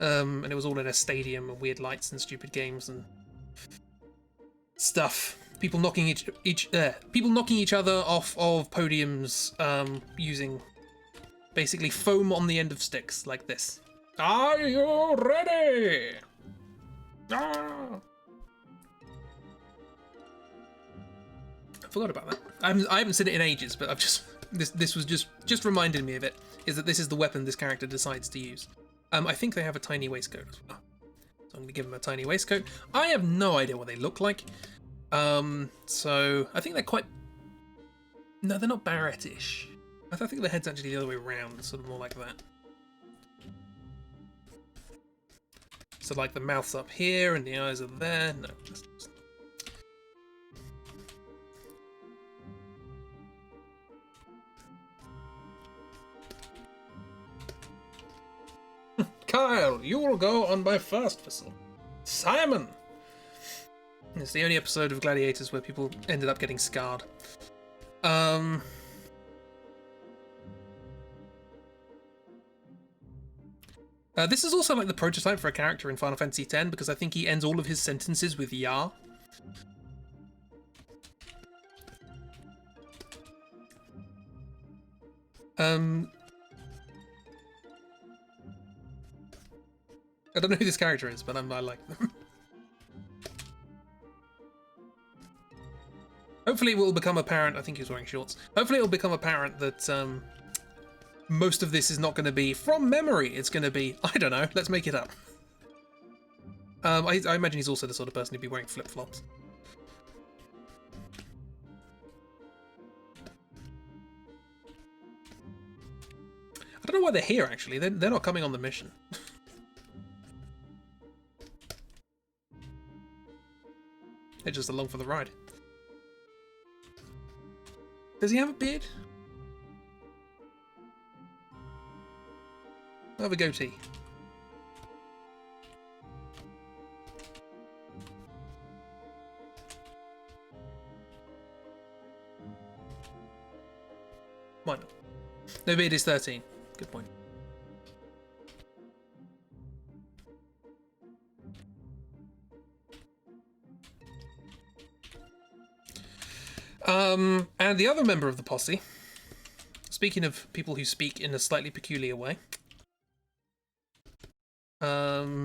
Speaker 2: And it was all in a stadium and weird lights and stupid games and stuff. People knocking each other off of podiums using basically foam on the end of sticks like this. Are you ready? Ah! I forgot about that. I haven't seen it in ages, but I've just this was just reminded me of it. Is that this is the weapon this character decides to use? I think they have a tiny waistcoat as well, so I'm gonna give them a tiny waistcoat. I have no idea what they look like. So I think they're quite. No, they're not Barrett-ish. I think their head's actually the other way around, sort of more like that. So like the mouth's up here and the eyes are there. No. Kyle, you will go on my first whistle. Simon! It's the only episode of Gladiators where people ended up getting scarred. This is also like the prototype for a character in Final Fantasy X because I think he ends all of his sentences with "ya." I don't know who this character is, but I like them. Hopefully it will become apparent, I think he was wearing shorts. Hopefully it will become apparent that most of this is not going to be from memory. It's going to be, I don't know, let's make it up. I imagine he's also the sort of person who'd be wearing flip-flops. I don't know why they're here, actually. They're not coming on the mission. They're just along for the ride. Does he have a beard? I have a goatee. Why not? No beard is 13. Good point. And the other member of the posse, speaking of people who speak in a slightly peculiar way, how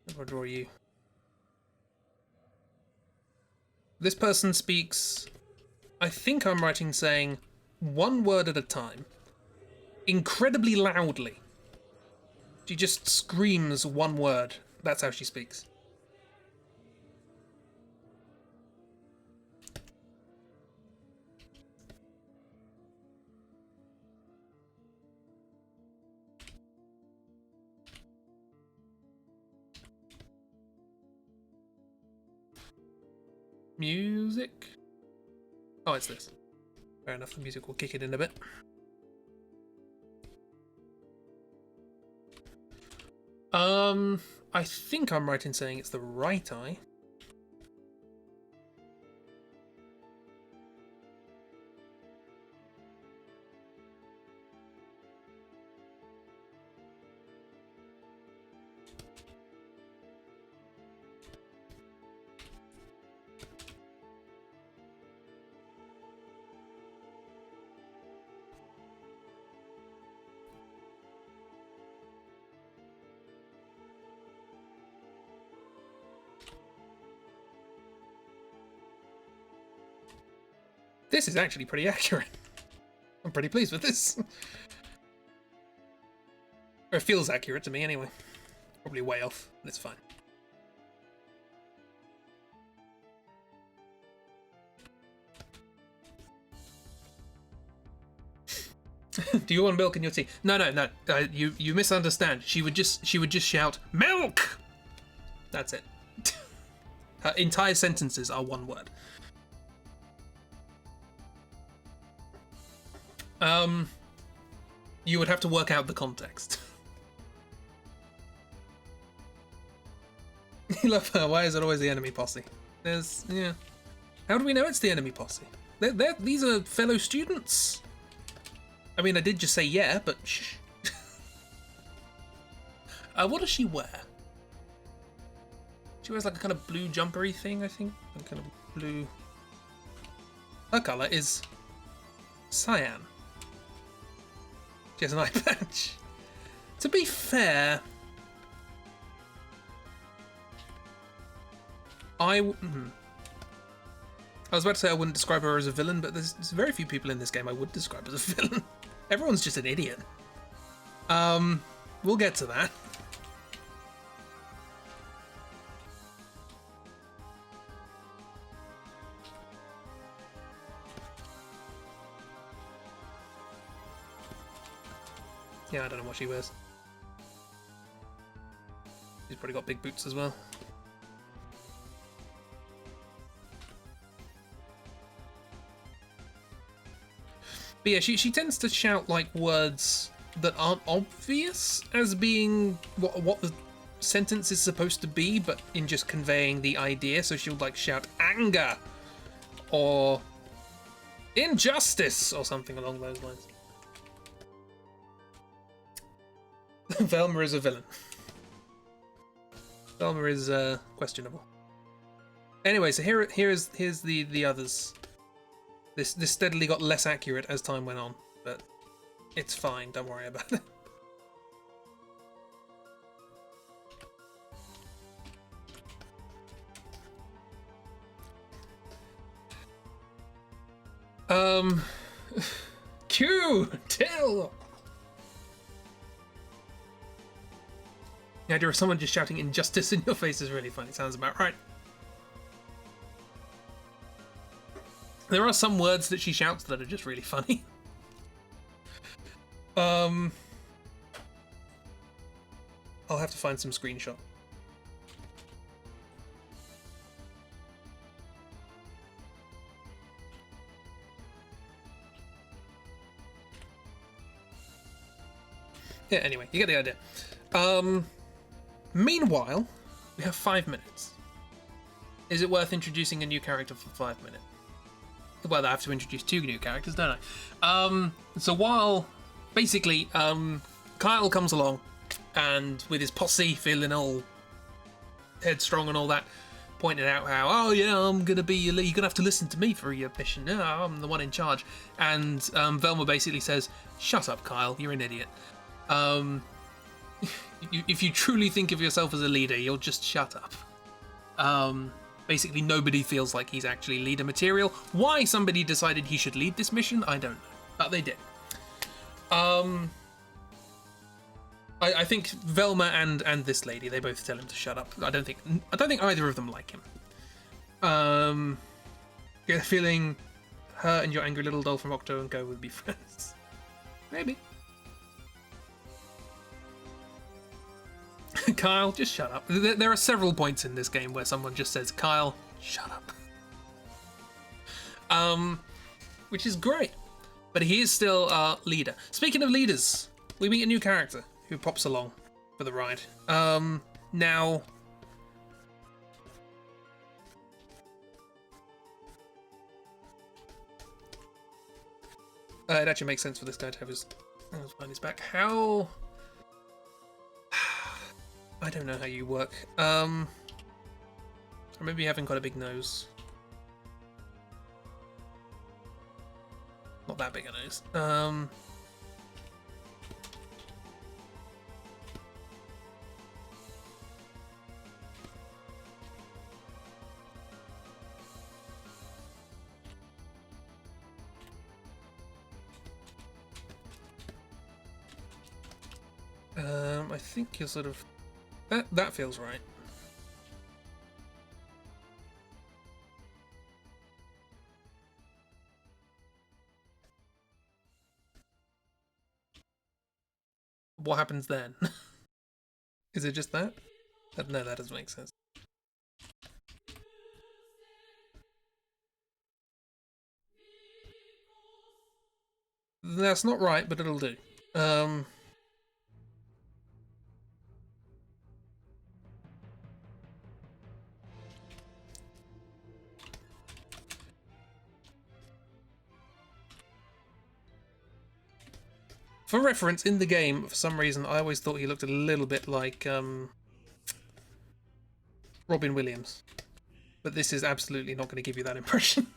Speaker 2: do I draw you? This person speaks, I think I'm right in saying, one word at a time, incredibly loudly. She just screams one word. That's how she speaks. Music? Oh, it's this. Fair enough, the music will kick it in a bit. I think I'm right in saying it's the right eye. This is actually pretty accurate. I'm pretty pleased with this. Or it feels accurate to me anyway. Probably way off, but it's fine. Do you want milk in your tea? No. You misunderstand. She would just shout milk. That's it. Her entire sentences are one word. You would have to work out the context. You love her. Why is it always the enemy posse? Yeah. How do we know it's the enemy posse? These are fellow students. I mean, I did just say yeah, but shh. What does she wear? She wears like a kind of blue jumpery thing, I think. A kind of blue. Her colour is cyan. She has an eye patch. To be fair, I was about to say I wouldn't describe her as a villain, but there's very few people in this game I would describe as a villain. Everyone's just an idiot. We'll get to that. Yeah, I don't know what she wears. She's probably got big boots as well. But yeah, she tends to shout like words that aren't obvious as being what the sentence is supposed to be, but in just conveying the idea. So she'll like shout anger or injustice or something along those lines. Velma is a villain. Velma is questionable. Anyway, so here's the others. This steadily got less accurate as time went on, but it's fine. Don't worry about it. Q, Till. The idea of someone just shouting injustice in your face is really funny. Sounds about right. There are some words that she shouts that are just really funny. I'll have to find some screenshot. Yeah, anyway, you get the idea. Meanwhile, we have 5 minutes. Is it worth introducing a new character for 5 minutes? Well, I have to introduce 2 new characters, don't I? So while, basically, Kyle comes along, and with his posse, feeling all headstrong and all that, pointing out how, oh yeah, I'm gonna be your lead, you're gonna have to listen to me for your mission, no, I'm the one in charge. And Velma basically says, shut up, Kyle, you're an idiot. If you truly think of yourself as a leader, you'll just shut up. Basically, nobody feels like he's actually leader material. Why somebody decided he should lead this mission, I don't know, but they did. I think Velma and this lady, they both tell him to shut up. I don't think either of them like him. Get a feeling her and your angry little doll from Octo and Go would be friends. Maybe. Kyle, just shut up. There are several points in this game where someone just says, Kyle, shut up. Which is great. But he is still our leader. Speaking of leaders, we meet a new character who pops along for the ride. Now... it actually makes sense for this guy to have his hands behind his back. How... I don't know how you work. Or maybe having quite a big nose. Not that big a nose. I think you're sort of... That feels right. What happens then? Is it just that? No, that doesn't make sense. That's not right, but it'll do. For reference, in the game, for some reason, I always thought he looked a little bit like Robin Williams. But this is absolutely not going to give you that impression.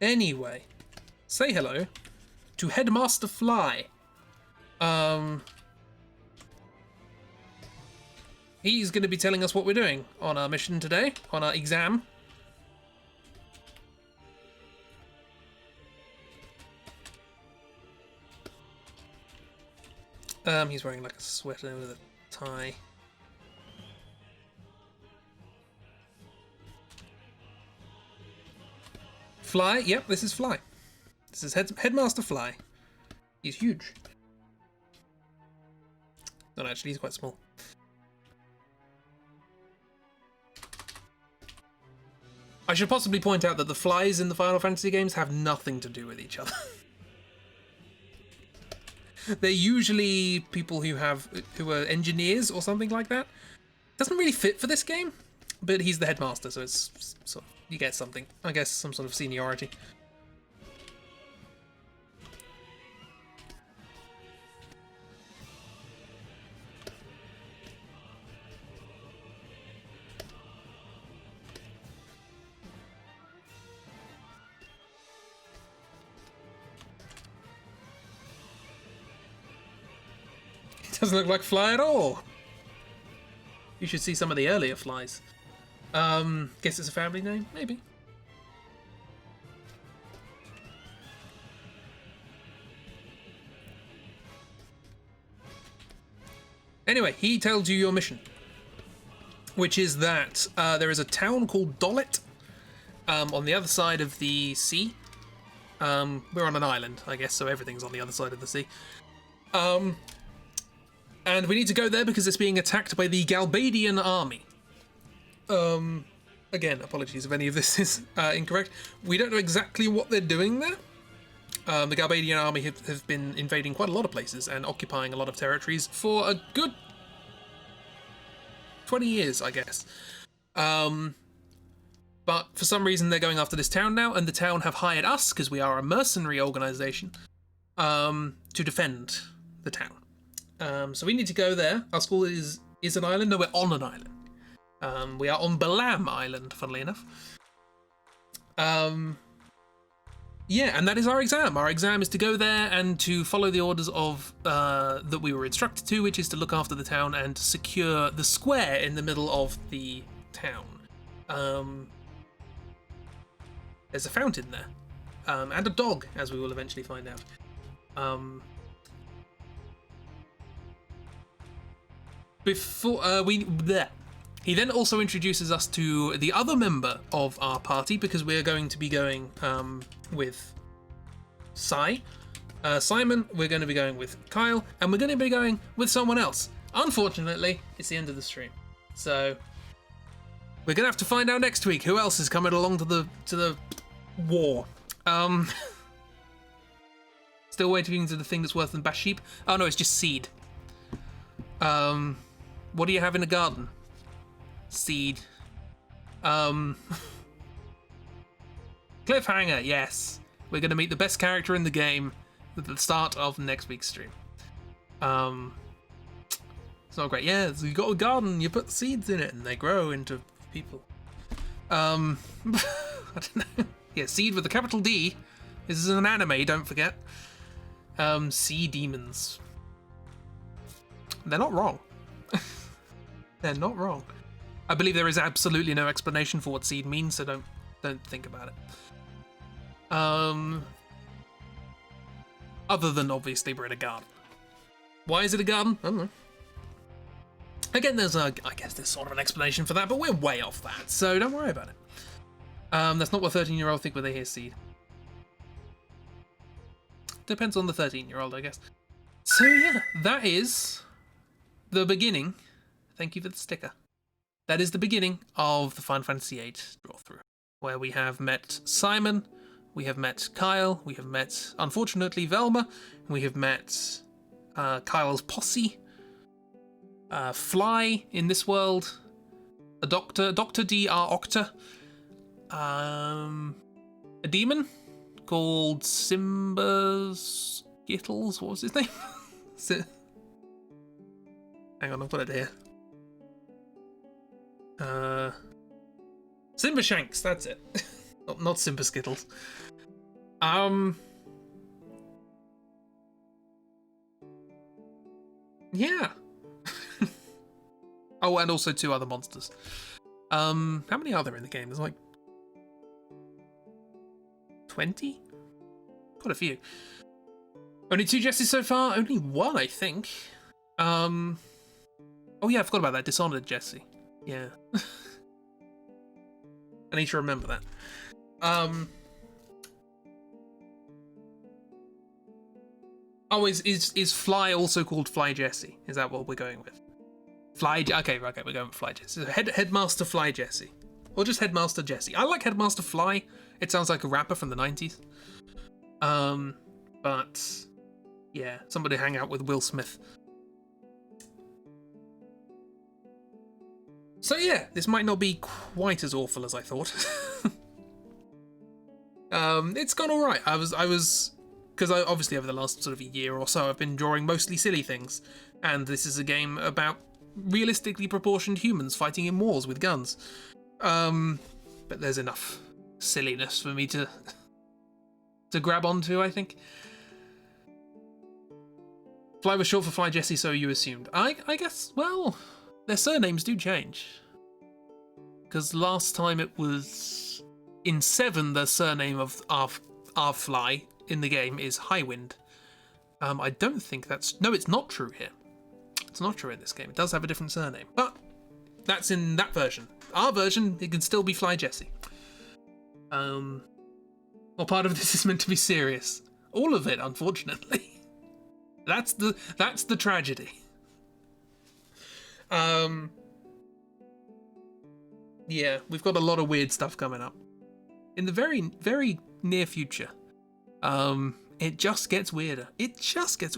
Speaker 2: Anyway, say hello to Headmaster Fly. He's going to be telling us what we're doing on our mission today, on our exam. He's wearing like a sweater with a tie. Fly, yep, this is Fly. This is Headmaster Fly. He's huge. Not actually, he's quite small. I should possibly point out that the flies in the Final Fantasy games have nothing to do with each other. They're usually people who are engineers or something like that. Doesn't really fit for this game, but he's the headmaster, so it's sort of, you get something. I guess some sort of seniority. Doesn't look like Fly at all. You should see some of the earlier Flies. Guess it's a family name? Maybe. Anyway, he tells you your mission, which is that there is a town called Dollet on the other side of the sea. We're on an island, I guess, so everything's on the other side of the sea. And we need to go there because it's being attacked by the Galbadian army. Again, apologies if any of this is incorrect. We don't know exactly what they're doing there. The Galbadian army have been invading quite a lot of places and occupying a lot of territories for a good 20 years, I guess. But for some reason they're going after this town now, and the town have hired us, because we are a mercenary organisation, to defend the town. So we need to go there. Our school is an island. No, we're on an island. We are on Balam Island, funnily enough. Yeah, and that is our exam. Our exam is to go there and to follow the orders of that we were instructed to, which is to look after the town and to secure the square in the middle of the town. There's a fountain there, and a dog, as we will eventually find out. He then also introduces us to the other member of our party, because we're going to be going with Sighmon, we're going to be going with Kyle, and we're going to be going with someone else. Unfortunately, it's the end of the stream, so we're going to have to find out next week who else is coming along to the war. Still waiting to the thing that's worse than Bashib. Oh no, it's just seed. What do you have in the garden? Seed. Cliffhanger, yes. We're going to meet the best character in the game at the start of next week's stream. It's not great. Yeah, so you got a garden, you put seeds in it, and they grow into people. I don't know. Yeah, seed with a capital D. This is an anime, don't forget. Sea demons. They're not wrong. They're not wrong. I believe there is absolutely no explanation for what seed means, so don't Don't think about it. Other than, obviously, we're in a garden. Why is it a garden? I don't know. Again, I guess there's sort of an explanation for that, but we're way off that, so don't worry about it. That's not what 13-year-old think when they hear seed. Depends on the 13-year-old, I guess. So yeah, that is the beginning. Thank you for the sticker. That is the beginning of the Final Fantasy VIII Drawthrough, where we have met Sighmon, we have met Kyle, we have met, unfortunately, Velma, we have met Kyle's posse, Fly in this world, a doctor, Dr. D.R. Octa, a demon called Simba Skittles. What was his name? Hang on, I've got it here. Simba Shanks, that's it. not Simba Skittles. Yeah. Oh, and also 2 other monsters. How many are there in the game? There's like 20? Quite a few. Only 2 Jessies so far? Only 1, I think. Oh yeah, I forgot about that. Dishonored Jessie. Yeah. I need to remember that. Oh, is Fly also called Fly Jessie? Is that what we're going with? Okay, we're going with Fly Jessie. So Headmaster Fly Jessie. Or just Headmaster Jessie. I like Headmaster Fly. It sounds like a rapper from the 90s. But yeah, somebody hang out with Will Smith. So yeah, this might not be quite as awful as I thought. It's gone alright. I was because I obviously over the last sort of a year or so I've been drawing mostly silly things, and this is a game about realistically proportioned humans fighting in wars with guns. But there's enough silliness for me to grab onto, I think. Fly was short for Fly Jessie, so you assumed. I guess, well, their surnames do change. Because last time it was in 7, the surname of our Fly in the game is Highwind. I don't think that's... No, it's not true here. It's not true in this game. It does have a different surname. But that's in that version. Our version, it can still be Fly Jessie. Well, part of this is meant to be serious. All of it, unfortunately. That's the tragedy. Yeah, we've got a lot of weird stuff coming up in the very, very near future. It just gets weirder. It just gets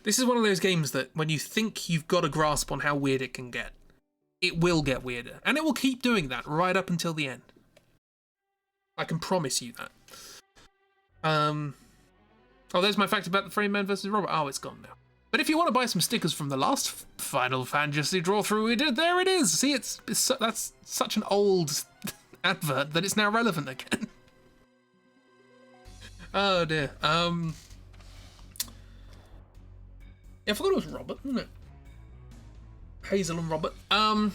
Speaker 2: this is one of those games that when you think you've got a grasp on how weird it can get, it will get weirder, and it will keep doing that right up until the end. I can promise you that. Oh, there's my fact about the Frame Man versus Robert. Oh, it's gone now. But if you want to buy some stickers from the last Final Fantasy Drawthrough we did, there it is. See, that's such an old advert that it's now relevant again. Oh dear. Yeah, I forgot it was Robert, wasn't it? Hazel and Robert. And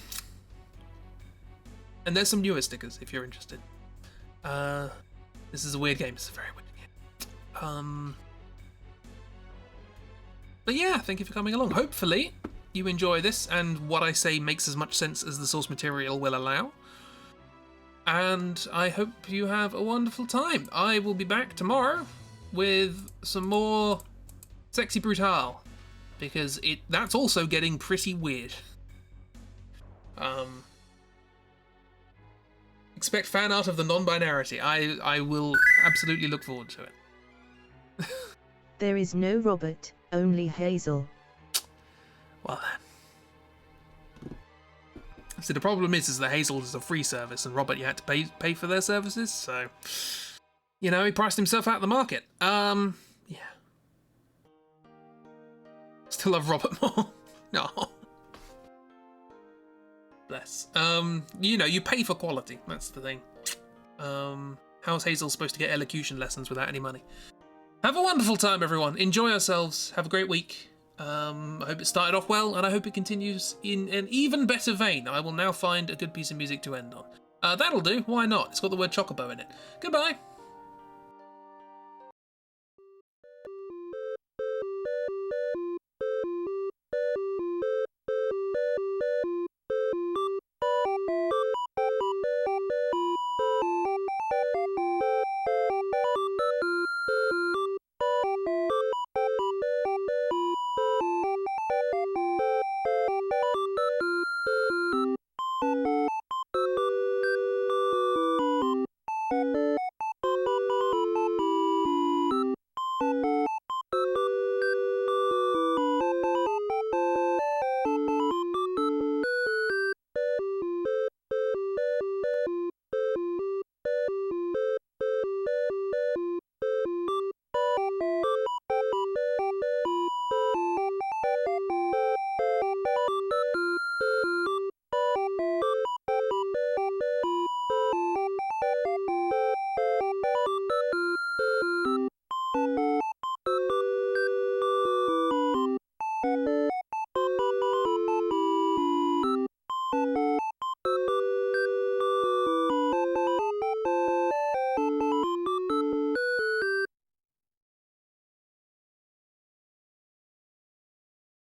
Speaker 2: there's some newer stickers if you're interested. This is a weird game. It's a very weird game. But yeah, thank you for coming along. Hopefully you enjoy this, and what I say makes as much sense as the source material will allow. And I hope you have a wonderful time. I will be back tomorrow with some more Sexy Brutal, because that's also getting pretty weird. Expect fan art of the non-binarity. I will absolutely look forward to it.
Speaker 1: There is no Robert, only Hazel.
Speaker 2: Well then. See, the problem is that Hazel is a free service, and Robert, you had to pay for their services, so... You know, he priced himself out of the market. Yeah. Still love Robert more. No. Bless. You know, you pay for quality. That's the thing. How's Hazel supposed to get elocution lessons without any money? Have a wonderful time, everyone. Enjoy yourselves. Have a great week. I hope it started off well, and I hope it continues in an even better vein. I will now find a good piece of music to end on. That'll do. Why not? It's got the word chocobo in it. Goodbye.